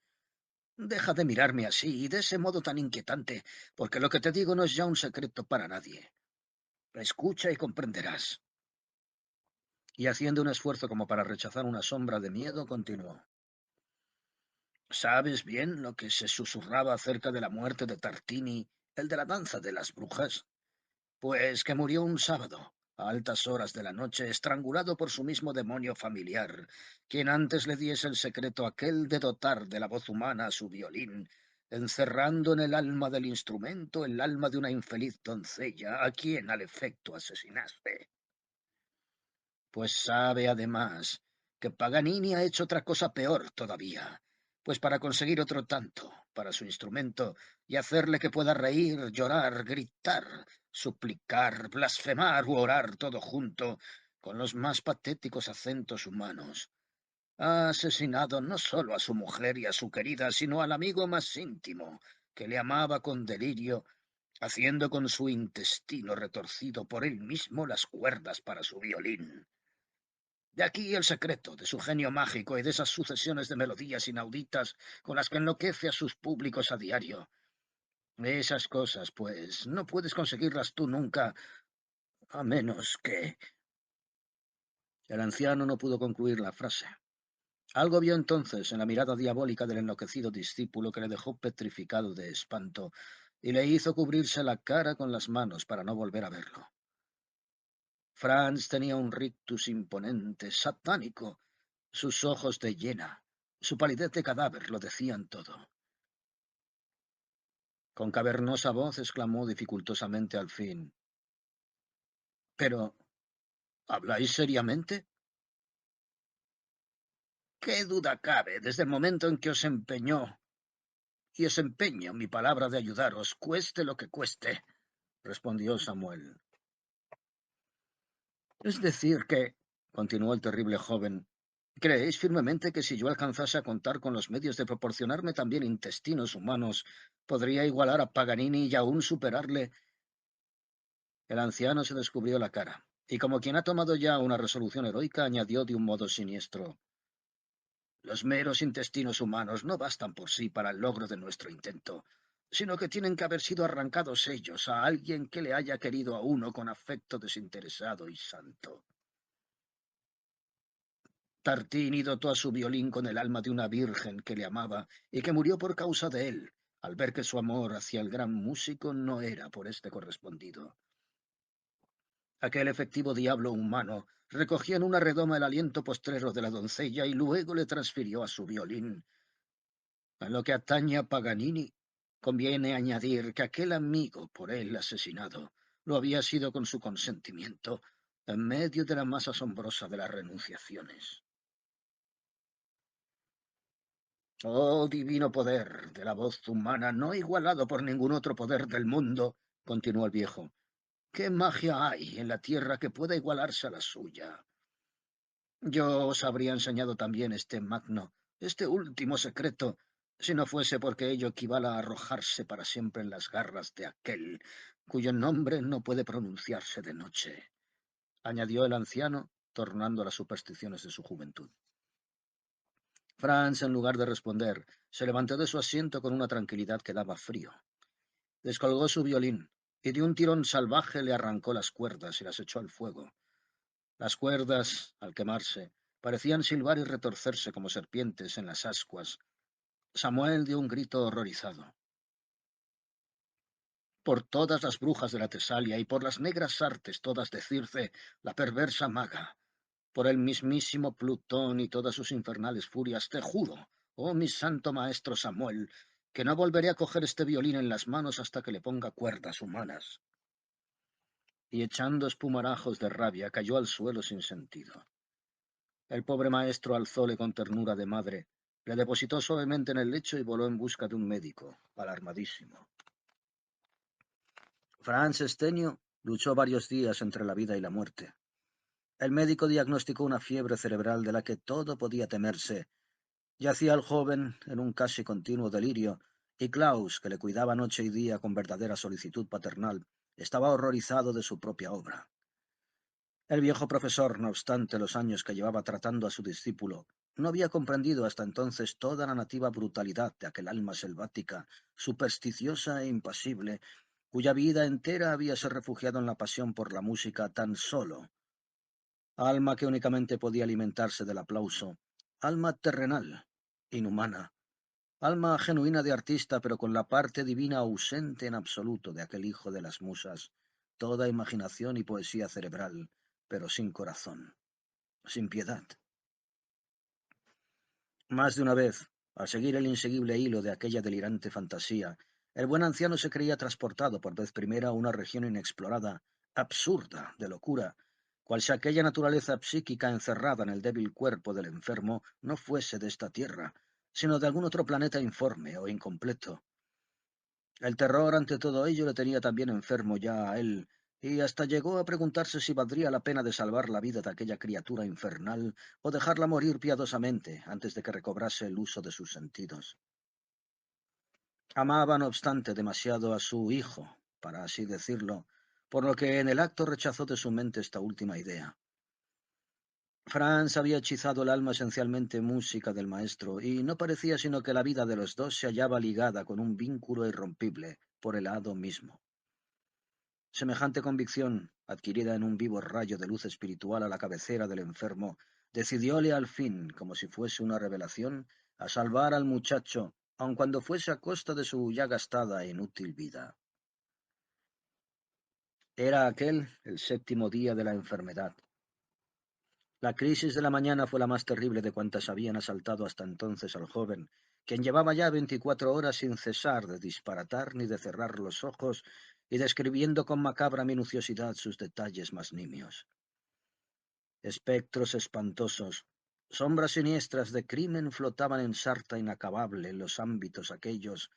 Deja de mirarme así y de ese modo tan inquietante, porque lo que te digo no es ya un secreto para nadie. Escucha y comprenderás. Y haciendo un esfuerzo como para rechazar una sombra de miedo, continuó. ¿Sabes bien lo que se susurraba acerca de la muerte de Tartini, el de la danza de las brujas? Pues que murió un sábado, a altas horas de la noche, estrangulado por su mismo demonio familiar, quien antes le diese el secreto aquel de dotar de la voz humana a su violín, encerrando en el alma del instrumento el alma de una infeliz doncella, a quien al efecto asesinaste. Pues sabe además que Paganini ha hecho otra cosa peor todavía, pues para conseguir otro tanto para su instrumento y hacerle que pueda reír, llorar, gritar, suplicar, blasfemar u orar todo junto, con los más patéticos acentos humanos, ha asesinado no solo a su mujer y a su querida, sino al amigo más íntimo, que le amaba con delirio, haciendo con su intestino retorcido por él mismo las cuerdas para su violín. De aquí el secreto de su genio mágico y de esas sucesiones de melodías inauditas con las que enloquece a sus públicos a diario. Esas cosas, pues, no puedes conseguirlas tú nunca, a menos que... El anciano no pudo concluir la frase. Algo vio entonces en la mirada diabólica del enloquecido discípulo que le dejó petrificado de espanto y le hizo cubrirse la cara con las manos para no volver a verlo. Franz tenía un rictus imponente, satánico. Sus ojos de hiena, su palidez de cadáver lo decían todo. Con cavernosa voz exclamó dificultosamente al fin. Pero, ¿habláis seriamente? ¿Qué duda cabe desde el momento en que os empeñó y os empeño mi palabra de ayudaros, cueste lo que cueste? Respondió Samuel. Es decir que, continuó el terrible joven, ¿creéis firmemente que si yo alcanzase a contar con los medios de proporcionarme también intestinos humanos, podría igualar a Paganini y aún superarle? El anciano se descubrió la cara, y como quien ha tomado ya una resolución heroica, añadió de un modo siniestro: los meros intestinos humanos no bastan por sí para el logro de nuestro intento, sino que tienen que haber sido arrancados ellos a alguien que le haya querido a uno con afecto desinteresado y santo. Tartini dotó a su violín con el alma de una virgen que le amaba y que murió por causa de él, al ver que su amor hacia el gran músico no era por este correspondido. Aquel efectivo diablo humano recogió en una redoma el aliento postrero de la doncella y luego le transfirió a su violín. En lo que atañe a Paganini, conviene añadir que aquel amigo por él asesinado lo había sido con su consentimiento, en medio de la más asombrosa de las renunciaciones. Oh divino poder de la voz humana, no igualado por ningún otro poder del mundo, continuó el viejo. ¿Qué magia hay en la tierra que pueda igualarse a la suya? Yo os habría enseñado también este magno, este último secreto, si no fuese porque ello equivale a arrojarse para siempre en las garras de aquel cuyo nombre no puede pronunciarse de noche, añadió el anciano, tornando a las supersticiones de su juventud. Franz, en lugar de responder, se levantó de su asiento con una tranquilidad que daba frío. Descolgó su violín y de un tirón salvaje le arrancó las cuerdas y las echó al fuego. Las cuerdas, al quemarse, parecían silbar y retorcerse como serpientes en las ascuas. Samuel dio un grito horrorizado. Por todas las brujas de la Tesalia y por las negras artes todas de Circe, la perversa maga, por el mismísimo Plutón y todas sus infernales furias, te juro, oh mi santo maestro Samuel, que no volveré a coger este violín en las manos hasta que le ponga cuerdas humanas. Y echando espumarajos de rabia, cayó al suelo sin sentido. El pobre maestro alzóle con ternura de madre, le depositó suavemente en el lecho y voló en busca de un médico, alarmadísimo. Franz Estenio luchó varios días entre la vida y la muerte. El médico diagnosticó una fiebre cerebral de la que todo podía temerse. Yacía el joven en un casi continuo delirio, y Klaus, que le cuidaba noche y día con verdadera solicitud paternal, estaba horrorizado de su propia obra. El viejo profesor, no obstante los años que llevaba tratando a su discípulo, no había comprendido hasta entonces toda la nativa brutalidad de aquel alma selvática, supersticiosa e impasible, cuya vida entera habíase refugiado en la pasión por la música tan solo. Alma que únicamente podía alimentarse del aplauso, alma terrenal, inhumana, alma genuina de artista, pero con la parte divina ausente en absoluto de aquel hijo de las musas, toda imaginación y poesía cerebral, pero sin corazón, sin piedad. Más de una vez, al seguir el inseguible hilo de aquella delirante fantasía, el buen anciano se creía transportado por vez primera a una región inexplorada, absurda, de locura, cual si aquella naturaleza psíquica encerrada en el débil cuerpo del enfermo no fuese de esta tierra, sino de algún otro planeta informe o incompleto. El terror ante todo ello le tenía también enfermo ya a él, y hasta llegó a preguntarse si valdría la pena de salvar la vida de aquella criatura infernal o dejarla morir piadosamente antes de que recobrase el uso de sus sentidos. Amaba, no obstante, demasiado a su hijo, para así decirlo, por lo que en el acto rechazó de su mente esta última idea. Franz había hechizado el alma esencialmente música del maestro, y no parecía sino que la vida de los dos se hallaba ligada con un vínculo irrompible por el hado mismo. Semejante convicción, adquirida en un vivo rayo de luz espiritual a la cabecera del enfermo, decidióle al fin, como si fuese una revelación, a salvar al muchacho, aun cuando fuese a costa de su ya gastada e inútil vida. Era aquel el séptimo día de la enfermedad. La crisis de la mañana fue la más terrible de cuantas habían asaltado hasta entonces al joven, quien llevaba ya 24 horas sin cesar de disparatar ni de cerrar los ojos y describiendo con macabra minuciosidad sus detalles más nimios. Espectros espantosos, sombras siniestras de crimen flotaban en sarta inacabable en los ámbitos aquellos,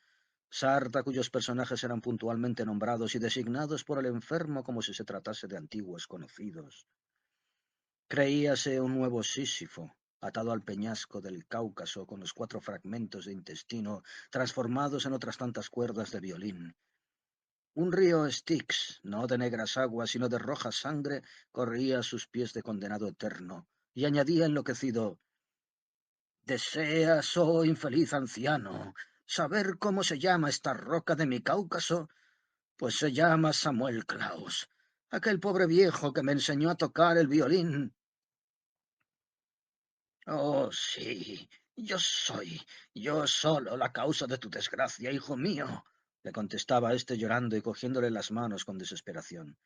sarta cuyos personajes eran puntualmente nombrados y designados por el enfermo como si se tratase de antiguos conocidos. Creíase un nuevo Sísifo, atado al peñasco del Cáucaso con los 4 fragmentos de intestino transformados en otras tantas cuerdas de violín. Un río Styx, no de negras aguas, sino de roja sangre, corría a sus pies de condenado eterno, y añadía enloquecido: ¿Deseas, oh infeliz anciano, saber cómo se llama esta roca de mi Cáucaso? Pues se llama Samuel Klaus, aquel pobre viejo que me enseñó a tocar el violín. Oh, sí, yo solo la causa de tu desgracia, hijo mío, le contestaba éste llorando y cogiéndole las manos con desesperación.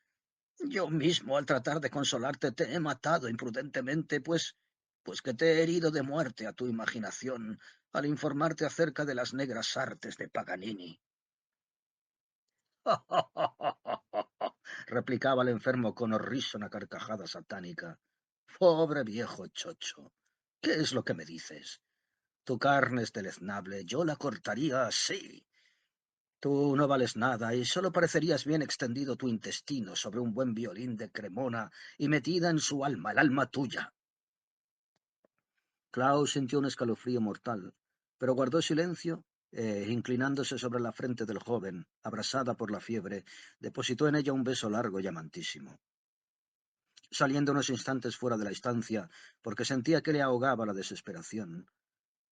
Yo mismo, al tratar de consolarte, te he matado imprudentemente, pues que te he herido de muerte a tu imaginación al informarte acerca de las negras artes de Paganini. Replicaba el enfermo con horrísona carcajada satánica. Pobre viejo chocho, ¿qué es lo que me dices? Tu carne es deleznable, yo la cortaría así. Tú no vales nada y solo parecerías bien extendido tu intestino sobre un buen violín de Cremona y metida en su alma, el alma tuya. Klaus sintió un escalofrío mortal, pero guardó silencio inclinándose sobre la frente del joven, abrasada por la fiebre, depositó en ella un beso largo y amantísimo. Saliendo unos instantes fuera de la estancia, porque sentía que le ahogaba la desesperación.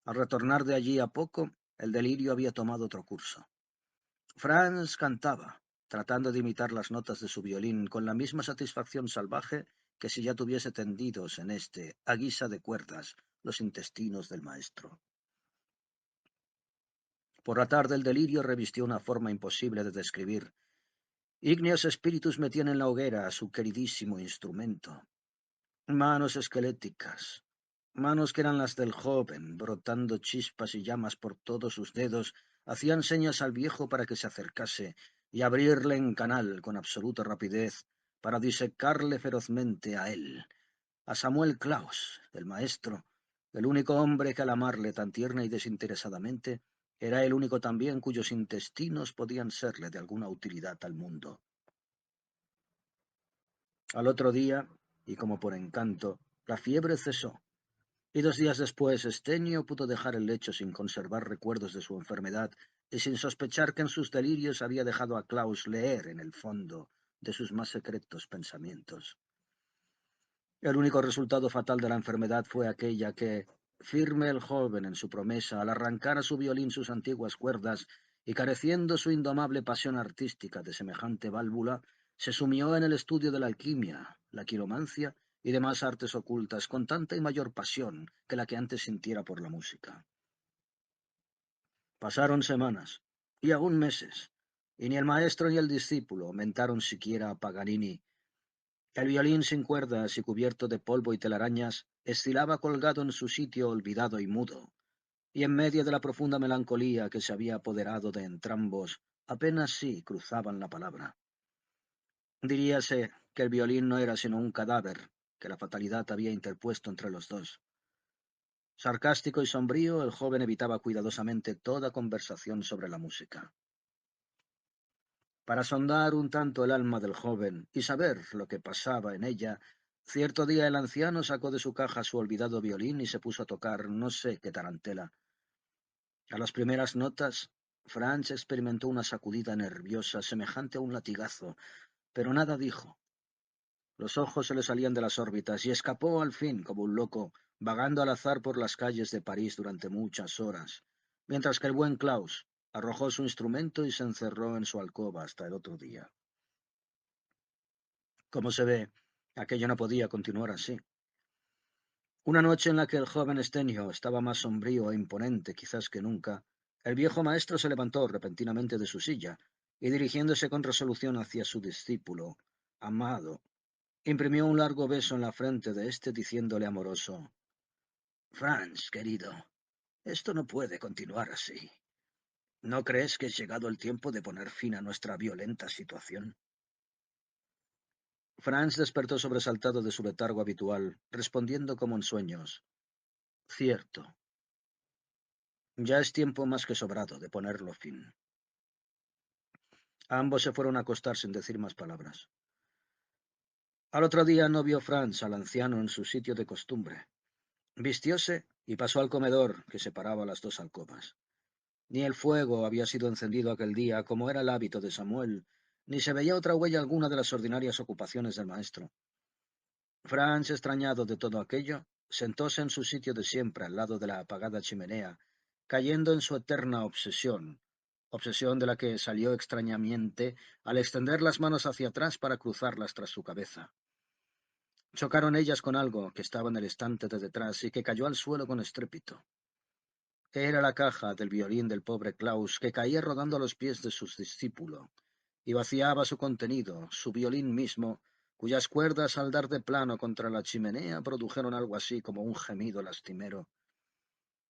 Al retornar de allí a poco, el delirio había tomado otro curso. Franz cantaba, tratando de imitar las notas de su violín con la misma satisfacción salvaje que si ya tuviese tendidos en este, a guisa de cuerdas, los intestinos del maestro. Por la tarde el delirio revistió una forma imposible de describir. Ígneos espíritus metían en la hoguera a su queridísimo instrumento. Manos esqueléticas, manos que eran las del joven, brotando chispas y llamas por todos sus dedos, hacían señas al viejo para que se acercase y abrirle en canal con absoluta rapidez para disecarle ferozmente a él, a Samuel Klaus, el maestro, el único hombre que al amarle tan tierna y desinteresadamente, era el único también cuyos intestinos podían serle de alguna utilidad al mundo. Al otro día, y como por encanto, la fiebre cesó, y 2 días después Estenio pudo dejar el lecho sin conservar recuerdos de su enfermedad y sin sospechar que en sus delirios había dejado a Klaus leer en el fondo de sus más secretos pensamientos. El único resultado fatal de la enfermedad fue aquella que, firme el joven en su promesa al arrancar a su violín sus antiguas cuerdas y careciendo su indomable pasión artística de semejante válvula, se sumió en el estudio de la alquimia, la quiromancia y demás artes ocultas con tanta y mayor pasión que la que antes sintiera por la música. Pasaron semanas, y aún meses, y ni el maestro ni el discípulo aumentaron siquiera a Paganini. El violín sin cuerdas y cubierto de polvo y telarañas estilaba colgado en su sitio olvidado y mudo, y en medio de la profunda melancolía que se había apoderado de entrambos, apenas sí cruzaban la palabra. Diríase que el violín no era sino un cadáver que la fatalidad había interpuesto entre los dos. Sarcástico y sombrío, el joven evitaba cuidadosamente toda conversación sobre la música. Para sondar un tanto el alma del joven y saber lo que pasaba en ella, cierto día el anciano sacó de su caja su olvidado violín y se puso a tocar no sé qué tarantela. A las primeras notas, Franz experimentó una sacudida nerviosa semejante a un latigazo, pero nada dijo. Los ojos se le salían de las órbitas y escapó al fin como un loco, vagando al azar por las calles de París durante muchas horas, mientras que el buen Klaus arrojó su instrumento y se encerró en su alcoba hasta el otro día. Como se ve, aquello no podía continuar así. Una noche en la que el joven Estenio estaba más sombrío e imponente quizás que nunca, el viejo maestro se levantó repentinamente de su silla y dirigiéndose con resolución hacia su discípulo, amado, imprimió un largo beso en la frente de éste diciéndole amoroso, Franz, querido, esto no puede continuar así. ¿No crees que es llegado el tiempo de poner fin a nuestra violenta situación? Franz despertó sobresaltado de su letargo habitual, respondiendo como en sueños. Cierto. Ya es tiempo más que sobrado de ponerlo fin. Ambos se fueron a acostar sin decir más palabras. Al otro día no vio Franz al anciano en su sitio de costumbre. Vistióse y pasó al comedor que separaba las dos alcobas. Ni el fuego había sido encendido aquel día, como era el hábito de Samuel, ni se veía otra huella alguna de las ordinarias ocupaciones del maestro. Franz, extrañado de todo aquello, sentóse en su sitio de siempre al lado de la apagada chimenea, cayendo en su eterna obsesión, obsesión de la que salió extrañamente al extender las manos hacia atrás para cruzarlas tras su cabeza. Chocaron ellas con algo que estaba en el estante de detrás y que cayó al suelo con estrépito. Era la caja del violín del pobre Klaus, que caía rodando a los pies de su discípulo, y vaciaba su contenido, su violín mismo, cuyas cuerdas al dar de plano contra la chimenea produjeron algo así como un gemido lastimero.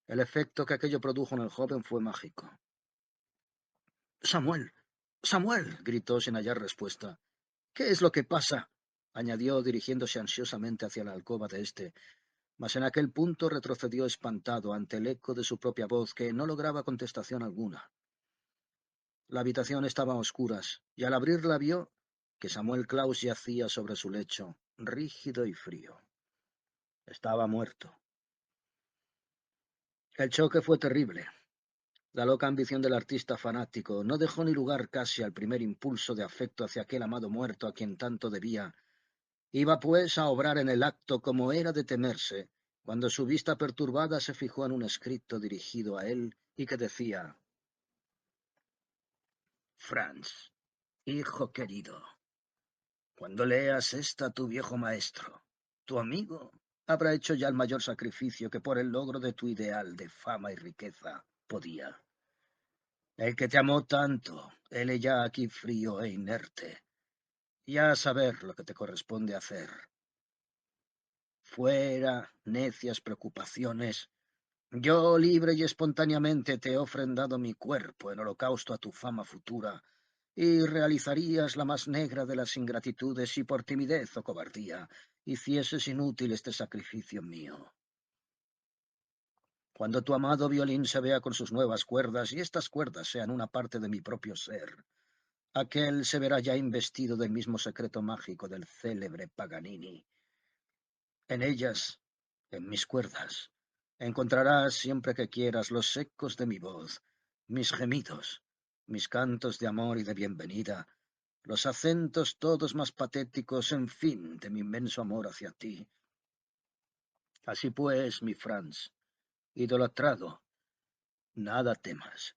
El efecto que aquello produjo en el joven fue mágico. —¡Samuel! ¡Samuel! —gritó sin hallar respuesta. —¿Qué es lo que pasa? —añadió, dirigiéndose ansiosamente hacia la alcoba de éste, mas en aquel punto retrocedió espantado ante el eco de su propia voz, que no lograba contestación alguna. La habitación estaba a oscuras, y al abrirla vio que Samuel Claus yacía sobre su lecho, rígido y frío. Estaba muerto. El choque fue terrible. La loca ambición del artista fanático no dejó ni lugar casi al primer impulso de afecto hacia aquel amado muerto a quien tanto debía. Iba pues a obrar en el acto como era de temerse, cuando su vista perturbada se fijó en un escrito dirigido a él y que decía: Franz, hijo querido, cuando leas esta, tu viejo maestro, tu amigo, habrá hecho ya el mayor sacrificio que por el logro de tu ideal de fama y riqueza podía. El que te amó tanto, él ya aquí frío e inerte, ya a saber lo que te corresponde hacer. Fuera, necias preocupaciones. Yo libre y espontáneamente te he ofrendado mi cuerpo en holocausto a tu fama futura, y realizarías la más negra de las ingratitudes si por timidez o cobardía hicieses inútil este sacrificio mío. Cuando tu amado violín se vea con sus nuevas cuerdas y estas cuerdas sean una parte de mi propio ser, aquel se verá ya investido del mismo secreto mágico del célebre Paganini. En ellas, en mis cuerdas, encontrarás siempre que quieras los ecos de mi voz, mis gemidos, mis cantos de amor y de bienvenida, los acentos todos más patéticos, en fin, de mi inmenso amor hacia ti. Así pues, mi Franz, idolatrado, nada temas,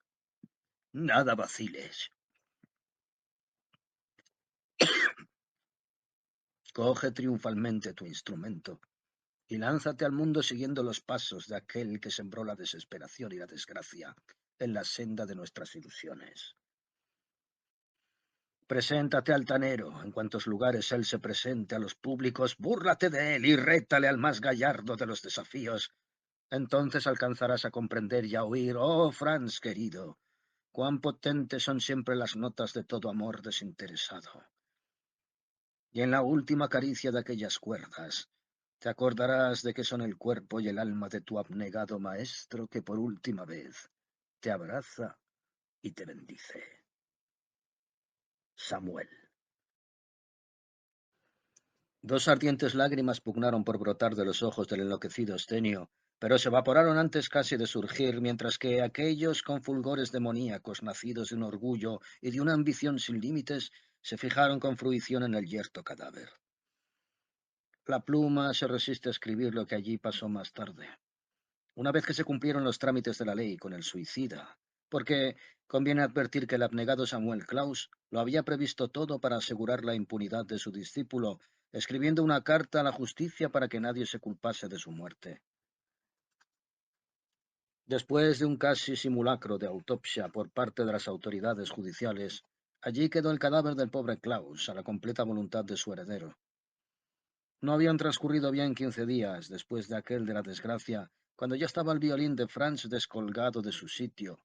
nada vaciles. Coge triunfalmente tu instrumento y lánzate al mundo siguiendo los pasos de aquel que sembró la desesperación y la desgracia en la senda de nuestras ilusiones. Preséntate altanero, en cuantos lugares él se presente a los públicos, búrlate de él y rétale al más gallardo de los desafíos. Entonces alcanzarás a comprender y a oír, oh Franz querido, cuán potentes son siempre las notas de todo amor desinteresado. Y en la última caricia de aquellas cuerdas, te acordarás de que son el cuerpo y el alma de tu abnegado maestro que por última vez te abraza y te bendice. Samuel. Dos ardientes lágrimas pugnaron por brotar de los ojos del enloquecido Estenio, pero se evaporaron antes casi de surgir, mientras que aquellos con fulgores demoníacos nacidos de un orgullo y de una ambición sin límites se fijaron con fruición en el yerto cadáver. La pluma se resiste a escribir lo que allí pasó más tarde, una vez que se cumplieron los trámites de la ley con el suicida, porque conviene advertir que el abnegado Samuel Claus lo había previsto todo para asegurar la impunidad de su discípulo, escribiendo una carta a la justicia para que nadie se culpase de su muerte. Después de un casi simulacro de autopsia por parte de las autoridades judiciales, allí quedó el cadáver del pobre Claus, a la completa voluntad de su heredero. No habían transcurrido bien 15 días después de aquel de la desgracia, cuando ya estaba el violín de Franz descolgado de su sitio,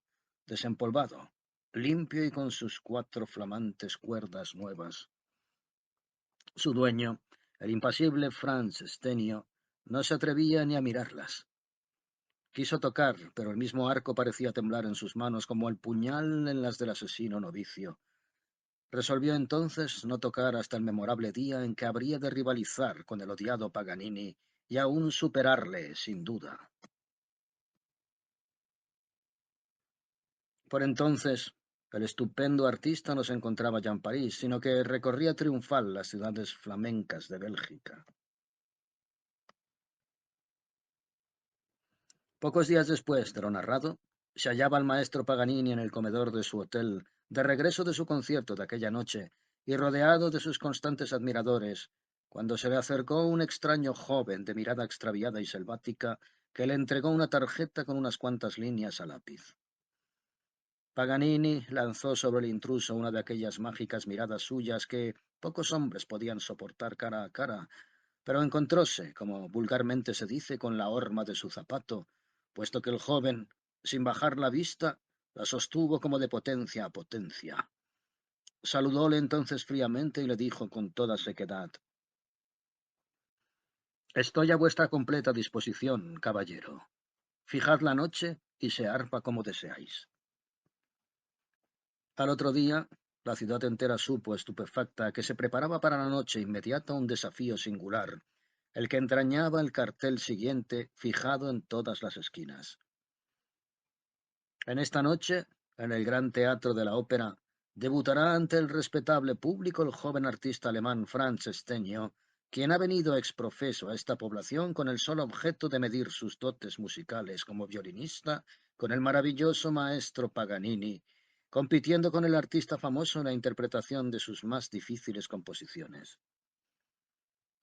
desempolvado, limpio y con sus 4 flamantes cuerdas nuevas. Su dueño, el impasible Franz Stenio, no se atrevía ni a mirarlas. Quiso tocar, pero el mismo arco parecía temblar en sus manos como el puñal en las del asesino novicio. Resolvió entonces no tocar hasta el memorable día en que habría de rivalizar con el odiado Paganini y aún superarle, sin duda. Por entonces, el estupendo artista no se encontraba ya en París, sino que recorría triunfal las ciudades flamencas de Bélgica. Pocos días después de lo narrado, se hallaba el maestro Paganini en el comedor de su hotel, de regreso de su concierto de aquella noche, y rodeado de sus constantes admiradores, cuando se le acercó un extraño joven de mirada extraviada y selvática, que le entregó una tarjeta con unas cuantas líneas a lápiz. Paganini lanzó sobre el intruso una de aquellas mágicas miradas suyas que pocos hombres podían soportar cara a cara, pero encontróse, como vulgarmente se dice, con la horma de su zapato, puesto que el joven, sin bajar la vista, la sostuvo como de potencia a potencia. Saludóle entonces fríamente y le dijo con toda sequedad: «Estoy a vuestra completa disposición, caballero. Fijad la noche y se arpa como deseáis». Al otro día, la ciudad entera supo, estupefacta, que se preparaba para la noche inmediata un desafío singular, el que entrañaba el cartel siguiente fijado en todas las esquinas. En esta noche, en el Gran Teatro de la Ópera, debutará ante el respetable público el joven artista alemán Franz Stenio, quien ha venido ex profeso a esta población con el solo objeto de medir sus dotes musicales como violinista con el maravilloso maestro Paganini, compitiendo con el artista famoso en la interpretación de sus más difíciles composiciones.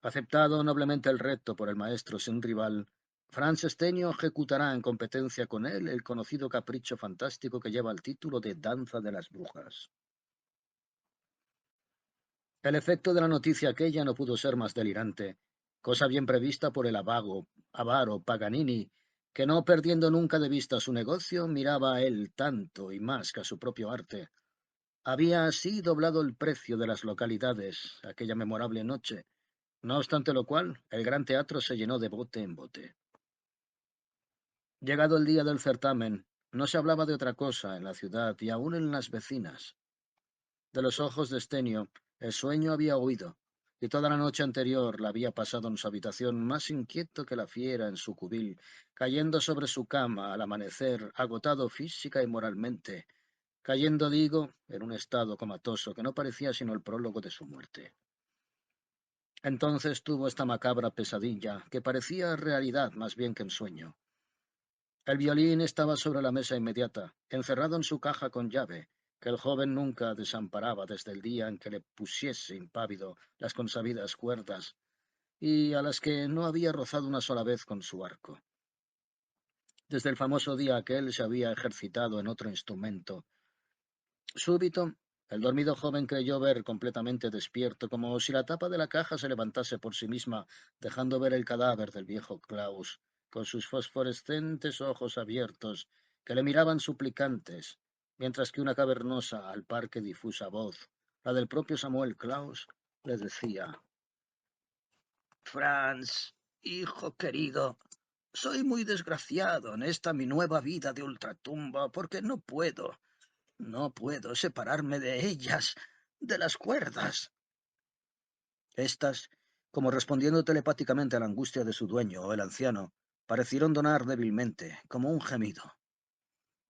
Aceptado noblemente el reto por el maestro sin rival, Franz Stenio ejecutará en competencia con él el conocido capricho fantástico que lleva el título de Danza de las Brujas. El efecto de la noticia aquella no pudo ser más delirante, cosa bien prevista por el avaro Paganini, que no perdiendo nunca de vista su negocio, miraba a él tanto y más que a su propio arte. Había así doblado el precio de las localidades aquella memorable noche, no obstante lo cual, el gran teatro se llenó de bote en bote. Llegado el día del certamen, no se hablaba de otra cosa en la ciudad y aun en las vecinas. De los ojos de Stenio, el sueño había huido, y toda la noche anterior la había pasado en su habitación más inquieto que la fiera en su cubil, cayendo sobre su cama al amanecer, agotado física y moralmente, cayendo, digo, en un estado comatoso que no parecía sino el prólogo de su muerte. Entonces tuvo esta macabra pesadilla, que parecía realidad más bien que ensueño. El violín estaba sobre la mesa inmediata, encerrado en su caja con llave, que el joven nunca desamparaba desde el día en que le pusiese impávido las consabidas cuerdas, y a las que no había rozado una sola vez con su arco. Desde el famoso día aquel se había ejercitado en otro instrumento. Súbito, el dormido joven creyó ver completamente despierto, como si la tapa de la caja se levantase por sí misma, dejando ver el cadáver del viejo Klaus, con sus fosforescentes ojos abiertos, que le miraban suplicantes, mientras que una cavernosa, al par que difusa voz, la del propio Samuel Klaus, le decía: «Franz, hijo querido, soy muy desgraciado en esta mi nueva vida de ultratumba, porque no puedo separarme de ellas, de las cuerdas». Estas, como respondiendo telepáticamente a la angustia de su dueño, el anciano, parecieron donar débilmente, como un gemido.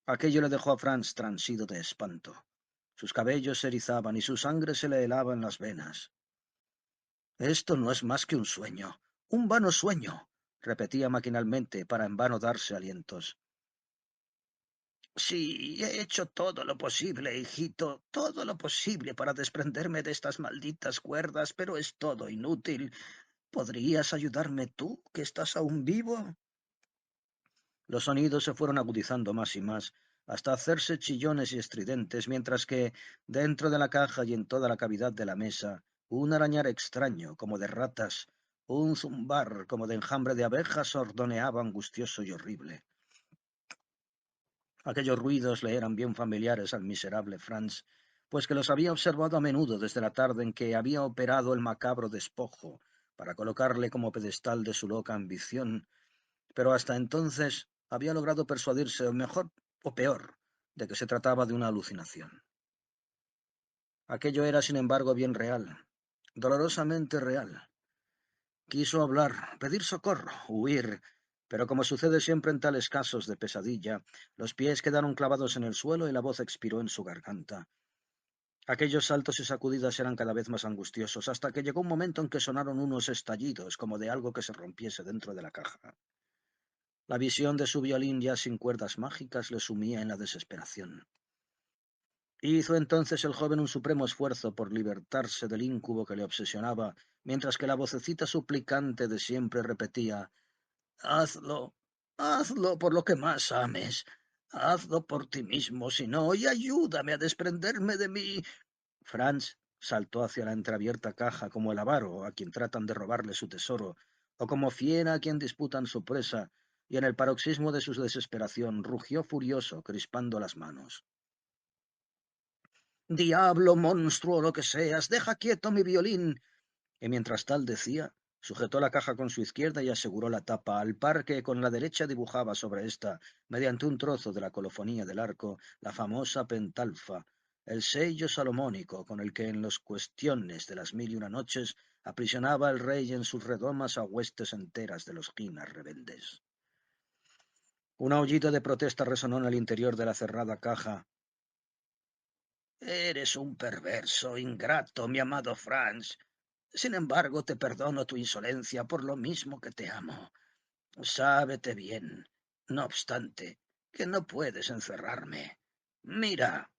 Aquello le dejó a Franz transido de espanto. Sus cabellos se erizaban y su sangre se le helaba en las venas. «Esto no es más que un vano sueño», repetía maquinalmente para en vano darse alientos. «Sí, he hecho todo lo posible, hijito, todo lo posible para desprenderme de estas malditas cuerdas, pero es todo inútil. ¿Podrías ayudarme tú, que estás aún vivo?» Los sonidos se fueron agudizando más y más, hasta hacerse chillones y estridentes, mientras que, dentro de la caja y en toda la cavidad de la mesa, un arañar extraño, como de ratas, un zumbar, como de enjambre de abejas, ordoneaba angustioso y horrible. Aquellos ruidos le eran bien familiares al miserable Franz, pues que los había observado a menudo desde la tarde en que había operado el macabro despojo para colocarle como pedestal de su loca ambición, pero hasta entonces había logrado persuadirse, o mejor o peor, de que se trataba de una alucinación. Aquello era, sin embargo, bien real, dolorosamente real. Quiso hablar, pedir socorro, huir, pero como sucede siempre en tales casos de pesadilla, los pies quedaron clavados en el suelo y la voz expiró en su garganta. Aquellos saltos y sacudidas eran cada vez más angustiosos, hasta que llegó un momento en que sonaron unos estallidos, como de algo que se rompiese dentro de la caja. La visión de su violín ya sin cuerdas mágicas le sumía en la desesperación. Hizo entonces el joven un supremo esfuerzo por libertarse del íncubo que le obsesionaba, mientras que la vocecita suplicante de siempre repetía: «Hazlo, hazlo por lo que más ames. Hazlo por ti mismo, si no, y ayúdame a desprenderme de mí. Franz saltó hacia la entreabierta caja como el avaro a quien tratan de robarle su tesoro, o como fiera a quien disputan su presa, y en el paroxismo de su desesperación rugió furioso, crispando las manos. «Diablo, monstruo, lo que seas, deja quieto mi violín». Y mientras tal decía, sujetó la caja con su izquierda y aseguró la tapa, al par que con la derecha dibujaba sobre esta, mediante un trozo de la colofonía del arco, la famosa pentalfa, el sello salomónico con el que en las cuestiones de las 1001 noches aprisionaba el rey en sus redomas a huestes enteras de los ginas rebeldes. Un aullido de protesta resonó en el interior de la cerrada caja. «Eres un perverso, ingrato, mi amado Franz. Sin embargo, te perdono tu insolencia por lo mismo que te amo. Sábete bien, no obstante, que no puedes encerrarme. Mira».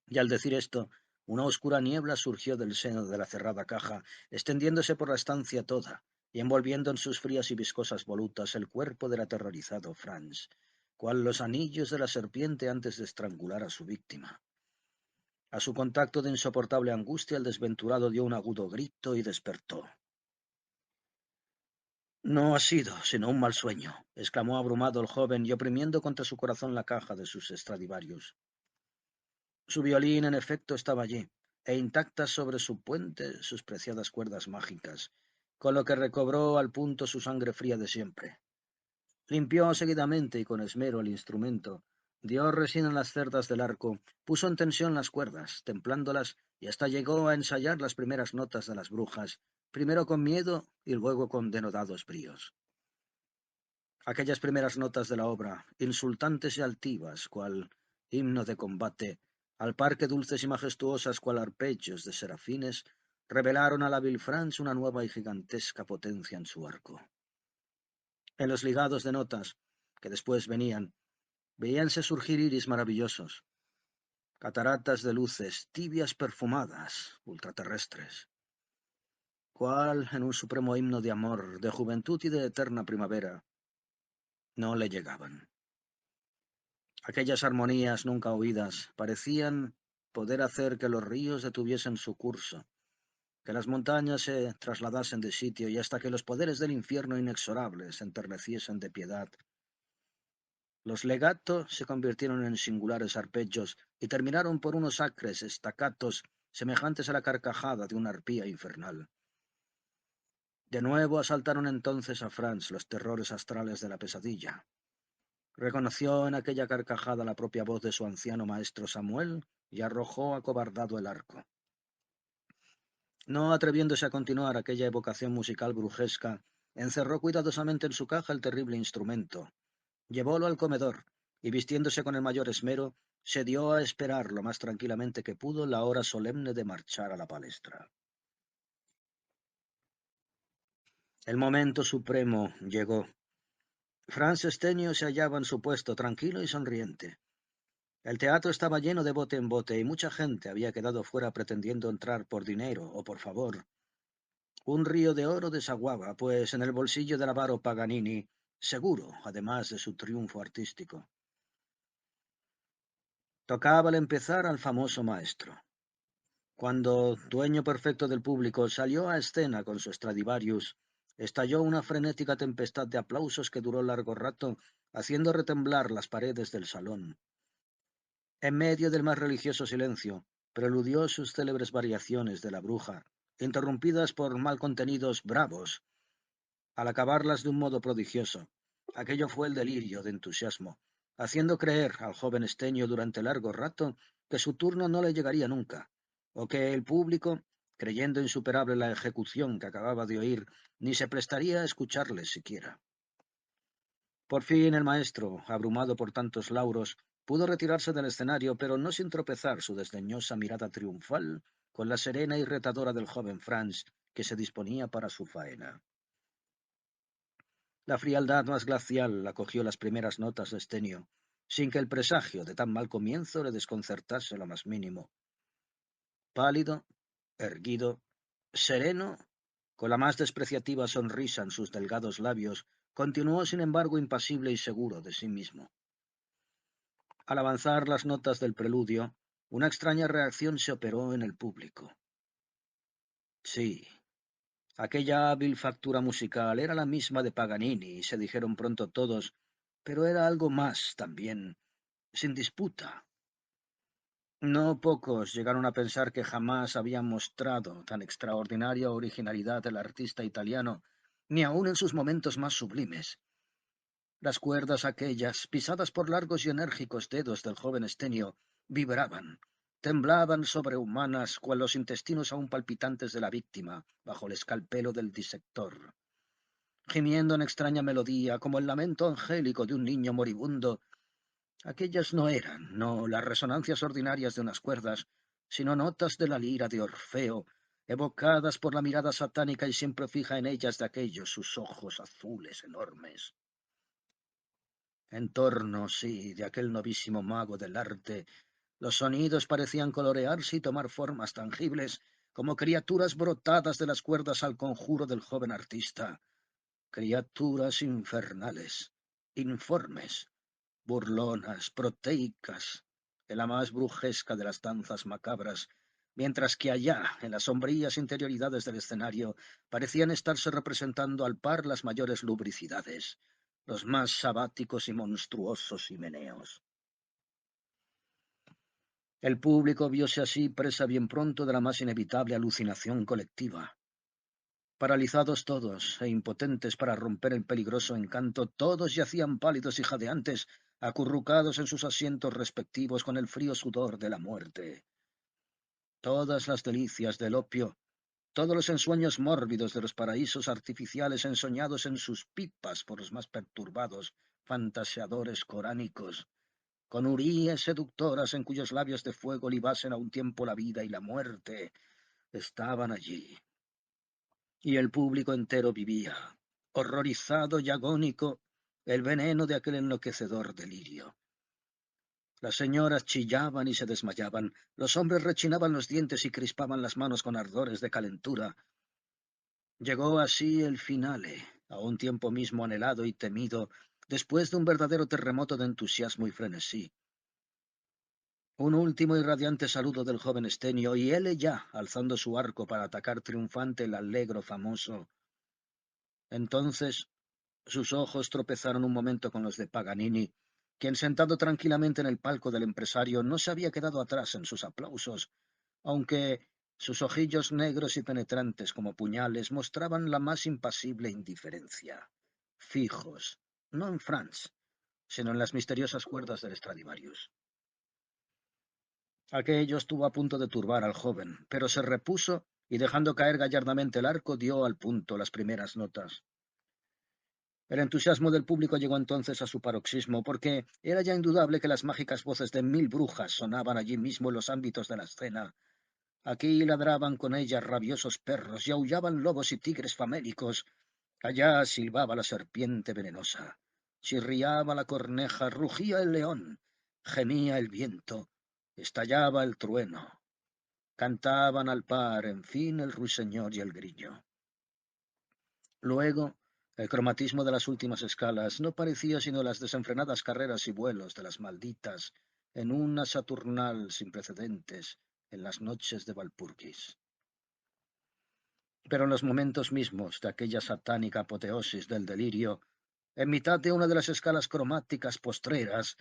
Y al decir esto, una oscura niebla surgió del seno de la cerrada caja, extendiéndose por la estancia toda, y envolviendo en sus frías y viscosas volutas el cuerpo del aterrorizado Franz, cual los anillos de la serpiente antes de estrangular a su víctima. A su contacto de insoportable angustia, el desventurado dio un agudo grito y despertó. «No ha sido sino un mal sueño», exclamó abrumado el joven y oprimiendo contra su corazón la caja de sus Stradivarius. Su violín, en efecto, estaba allí, e intactas sobre su puente sus preciadas cuerdas mágicas, con lo que recobró al punto su sangre fría de siempre. Limpió seguidamente y con esmero el instrumento, dio resina en las cerdas del arco, puso en tensión las cuerdas, templándolas, y hasta llegó a ensayar las primeras notas de las brujas, primero con miedo y luego con denodados bríos. Aquellas primeras notas de la obra, insultantes y altivas, cual himno de combate, al par que dulces y majestuosas cual arpegios de serafines, revelaron al hábil Franz una nueva y gigantesca potencia en su arco. En los ligados de notas, que después venían, veíanse surgir iris maravillosos, cataratas de luces, tibias perfumadas, ultraterrestres, cual en un supremo himno de amor, de juventud y de eterna primavera, no le llegaban. Aquellas armonías nunca oídas parecían poder hacer que los ríos detuviesen su curso, que las montañas se trasladasen de sitio y hasta que los poderes del infierno inexorables se enterneciesen de piedad. Los legato se convirtieron en singulares arpegios y terminaron por unos acres estacatos semejantes a la carcajada de una arpía infernal. De nuevo asaltaron entonces a Franz los terrores astrales de la pesadilla. Reconoció en aquella carcajada la propia voz de su anciano maestro Samuel y arrojó acobardado el arco. No atreviéndose a continuar aquella evocación musical brujesca, encerró cuidadosamente en su caja el terrible instrumento, llevólo al comedor y vistiéndose con el mayor esmero, se dio a esperar lo más tranquilamente que pudo la hora solemne de marchar a la palestra. El momento supremo llegó. Franz Stenio se hallaba en su puesto tranquilo y sonriente. El teatro estaba lleno de bote en bote y mucha gente había quedado fuera pretendiendo entrar por dinero o por favor. Un río de oro desaguaba, pues, en el bolsillo del avaro Paganini, seguro, además de su triunfo artístico. Tocaba al empezar al famoso maestro. Cuando, dueño perfecto del público, salió a escena con su Stradivarius, estalló una frenética tempestad de aplausos que duró largo rato, haciendo retemblar las paredes del salón. En medio del más religioso silencio, preludió sus célebres variaciones de la bruja, interrumpidas por mal contenidos bravos, al acabarlas de un modo prodigioso. Aquello fue el delirio de entusiasmo, haciendo creer al joven esteño durante largo rato que su turno no le llegaría nunca, o que el público, creyendo insuperable la ejecución que acababa de oír, ni se prestaría a escucharle siquiera. Por fin el maestro, abrumado por tantos lauros, pudo retirarse del escenario, pero no sin tropezar su desdeñosa mirada triunfal con la serena y retadora del joven Franz, que se disponía para su faena. La frialdad más glacial acogió las primeras notas de Stenio, sin que el presagio de tan mal comienzo le desconcertase lo más mínimo. Pálido, erguido, sereno, con la más despreciativa sonrisa en sus delgados labios, continuó sin embargo impasible y seguro de sí mismo. Al avanzar las notas del preludio, una extraña reacción se operó en el público. Sí, aquella hábil factura musical era la misma de Paganini, se dijeron pronto todos, pero era algo más también, sin disputa. No pocos llegaron a pensar que jamás había mostrado tan extraordinaria originalidad el artista italiano, ni aun en sus momentos más sublimes. Las cuerdas aquellas, pisadas por largos y enérgicos dedos del joven Estenio, vibraban, temblaban sobrehumanas, cual los intestinos aún palpitantes de la víctima, bajo el escalpelo del disector. Gimiendo en extraña melodía, como el lamento angélico de un niño moribundo, aquellas no eran, no, las resonancias ordinarias de unas cuerdas, sino notas de la lira de Orfeo, evocadas por la mirada satánica y siempre fija en ellas de aquellos sus ojos azules enormes. En torno, sí, de aquel novísimo mago del arte, los sonidos parecían colorearse y tomar formas tangibles, como criaturas brotadas de las cuerdas al conjuro del joven artista, criaturas infernales, informes, burlonas, proteicas, en la más brujesca de las danzas macabras, mientras que allá, en las sombrías interioridades del escenario, parecían estarse representando al par las mayores lubricidades, los más sabáticos y monstruosos himeneos. El público viose así presa bien pronto de la más inevitable alucinación colectiva. Paralizados todos e impotentes para romper el peligroso encanto, todos yacían pálidos y jadeantes, acurrucados en sus asientos respectivos con el frío sudor de la muerte. Todas las delicias del opio, todos los ensueños mórbidos de los paraísos artificiales ensoñados en sus pipas por los más perturbados fantaseadores coránicos, con huríes seductoras en cuyos labios de fuego libasen a un tiempo la vida y la muerte, estaban allí. Y el público entero vivía, horrorizado y agónico, el veneno de aquel enloquecedor delirio. Las señoras chillaban y se desmayaban, los hombres rechinaban los dientes y crispaban las manos con ardores de calentura. Llegó así el finale, a un tiempo mismo anhelado y temido, después de un verdadero terremoto de entusiasmo y frenesí. Un último y radiante saludo del joven Estenio, y él ya, alzando su arco para atacar triunfante el allegro famoso. Entonces sus ojos tropezaron un momento con los de Paganini, quien sentado tranquilamente en el palco del empresario no se había quedado atrás en sus aplausos, aunque sus ojillos negros y penetrantes como puñales mostraban la más impasible indiferencia, fijos, no en Franz, sino en las misteriosas cuerdas del Stradivarius. Aquello estuvo a punto de turbar al joven, pero se repuso y dejando caer gallardamente el arco dio al punto las primeras notas. El entusiasmo del público llegó entonces a su paroxismo, porque era ya indudable que las mágicas voces de 1000 brujas sonaban allí mismo en los ámbitos de la escena. Aquí ladraban con ellas rabiosos perros y aullaban lobos y tigres famélicos. Allá silbaba la serpiente venenosa, chirriaba la corneja, rugía el león, gemía el viento, estallaba el trueno. Cantaban al par, en fin, el ruiseñor y el grillo. Luego, el cromatismo de las últimas escalas no parecía sino las desenfrenadas carreras y vuelos de las malditas en una Saturnal sin precedentes en las noches de Walpurgis. Pero en los momentos mismos de aquella satánica apoteosis del delirio, en mitad de una de las escalas cromáticas postreras,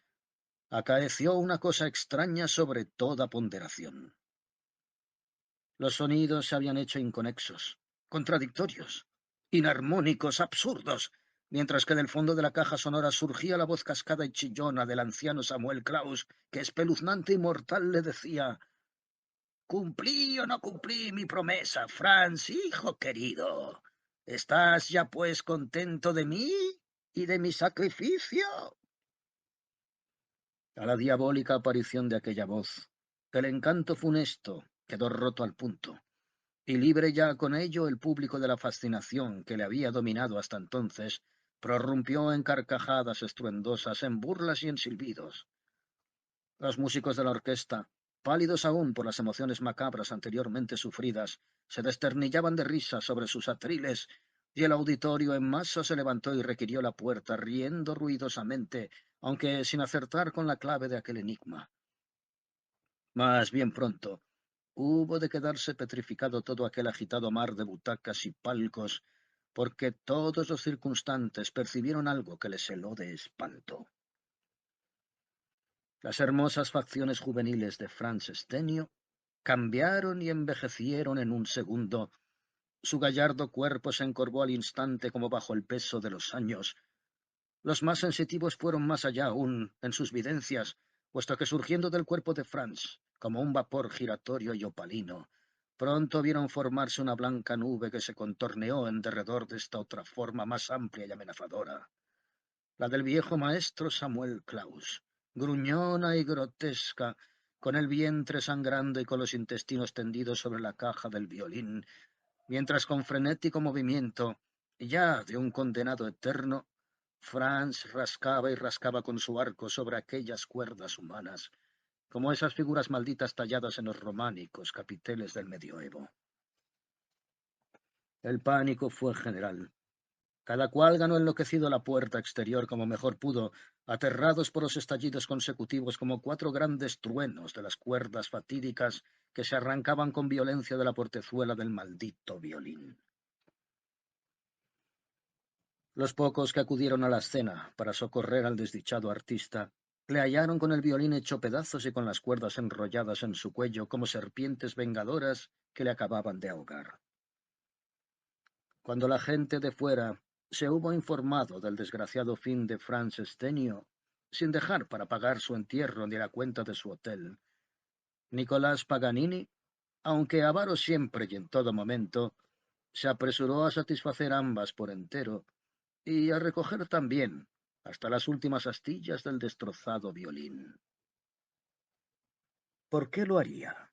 acaeció una cosa extraña sobre toda ponderación. Los sonidos se habían hecho inconexos, contradictorios, inarmónicos, absurdos, mientras que del fondo de la caja sonora surgía la voz cascada y chillona del anciano Samuel Kraus, que espeluznante y mortal le decía: «¿Cumplí o no cumplí mi promesa, Franz, hijo querido? ¿Estás ya pues contento de mí y de mi sacrificio?» A la diabólica aparición de aquella voz, el encanto funesto quedó roto al punto. Y libre ya con ello el público de la fascinación que le había dominado hasta entonces, prorrumpió en carcajadas estruendosas, en burlas y en silbidos. Los músicos de la orquesta, pálidos aún por las emociones macabras anteriormente sufridas, se desternillaban de risa sobre sus atriles, y el auditorio en masa se levantó y requirió la puerta, riendo ruidosamente, aunque sin acertar con la clave de aquel enigma. Mas bien pronto hubo de quedarse petrificado todo aquel agitado mar de butacas y palcos, porque todos los circunstantes percibieron algo que les heló de espanto. Las hermosas facciones juveniles de Franz Stenio cambiaron y envejecieron en un segundo. Su gallardo cuerpo se encorvó al instante como bajo el peso de los años. Los más sensitivos fueron más allá aún en sus videncias, puesto que surgiendo del cuerpo de Franz, como un vapor giratorio y opalino, pronto vieron formarse una blanca nube que se contorneó en derredor de esta otra forma más amplia y amenazadora, la del viejo maestro Samuel Klaus, gruñona y grotesca, con el vientre sangrando y con los intestinos tendidos sobre la caja del violín, mientras con frenético movimiento, ya de un condenado eterno, Franz rascaba y rascaba con su arco sobre aquellas cuerdas humanas, como esas figuras malditas talladas en los románicos capiteles del medioevo. El pánico fue general. Cada cual ganó enloquecido la puerta exterior como mejor pudo, aterrados por los estallidos consecutivos como cuatro grandes truenos de las cuerdas fatídicas que se arrancaban con violencia de la portezuela del maldito violín. Los pocos que acudieron a la escena para socorrer al desdichado artista le hallaron con el violín hecho pedazos y con las cuerdas enrolladas en su cuello como serpientes vengadoras que le acababan de ahogar. Cuando la gente de fuera se hubo informado del desgraciado fin de Franz Stenio, sin dejar para pagar su entierro ni la cuenta de su hotel, Nicolás Paganini, aunque avaro siempre y en todo momento, se apresuró a satisfacer ambas por entero y a recoger también hasta las últimas astillas del destrozado violín. ¿Por qué lo haría?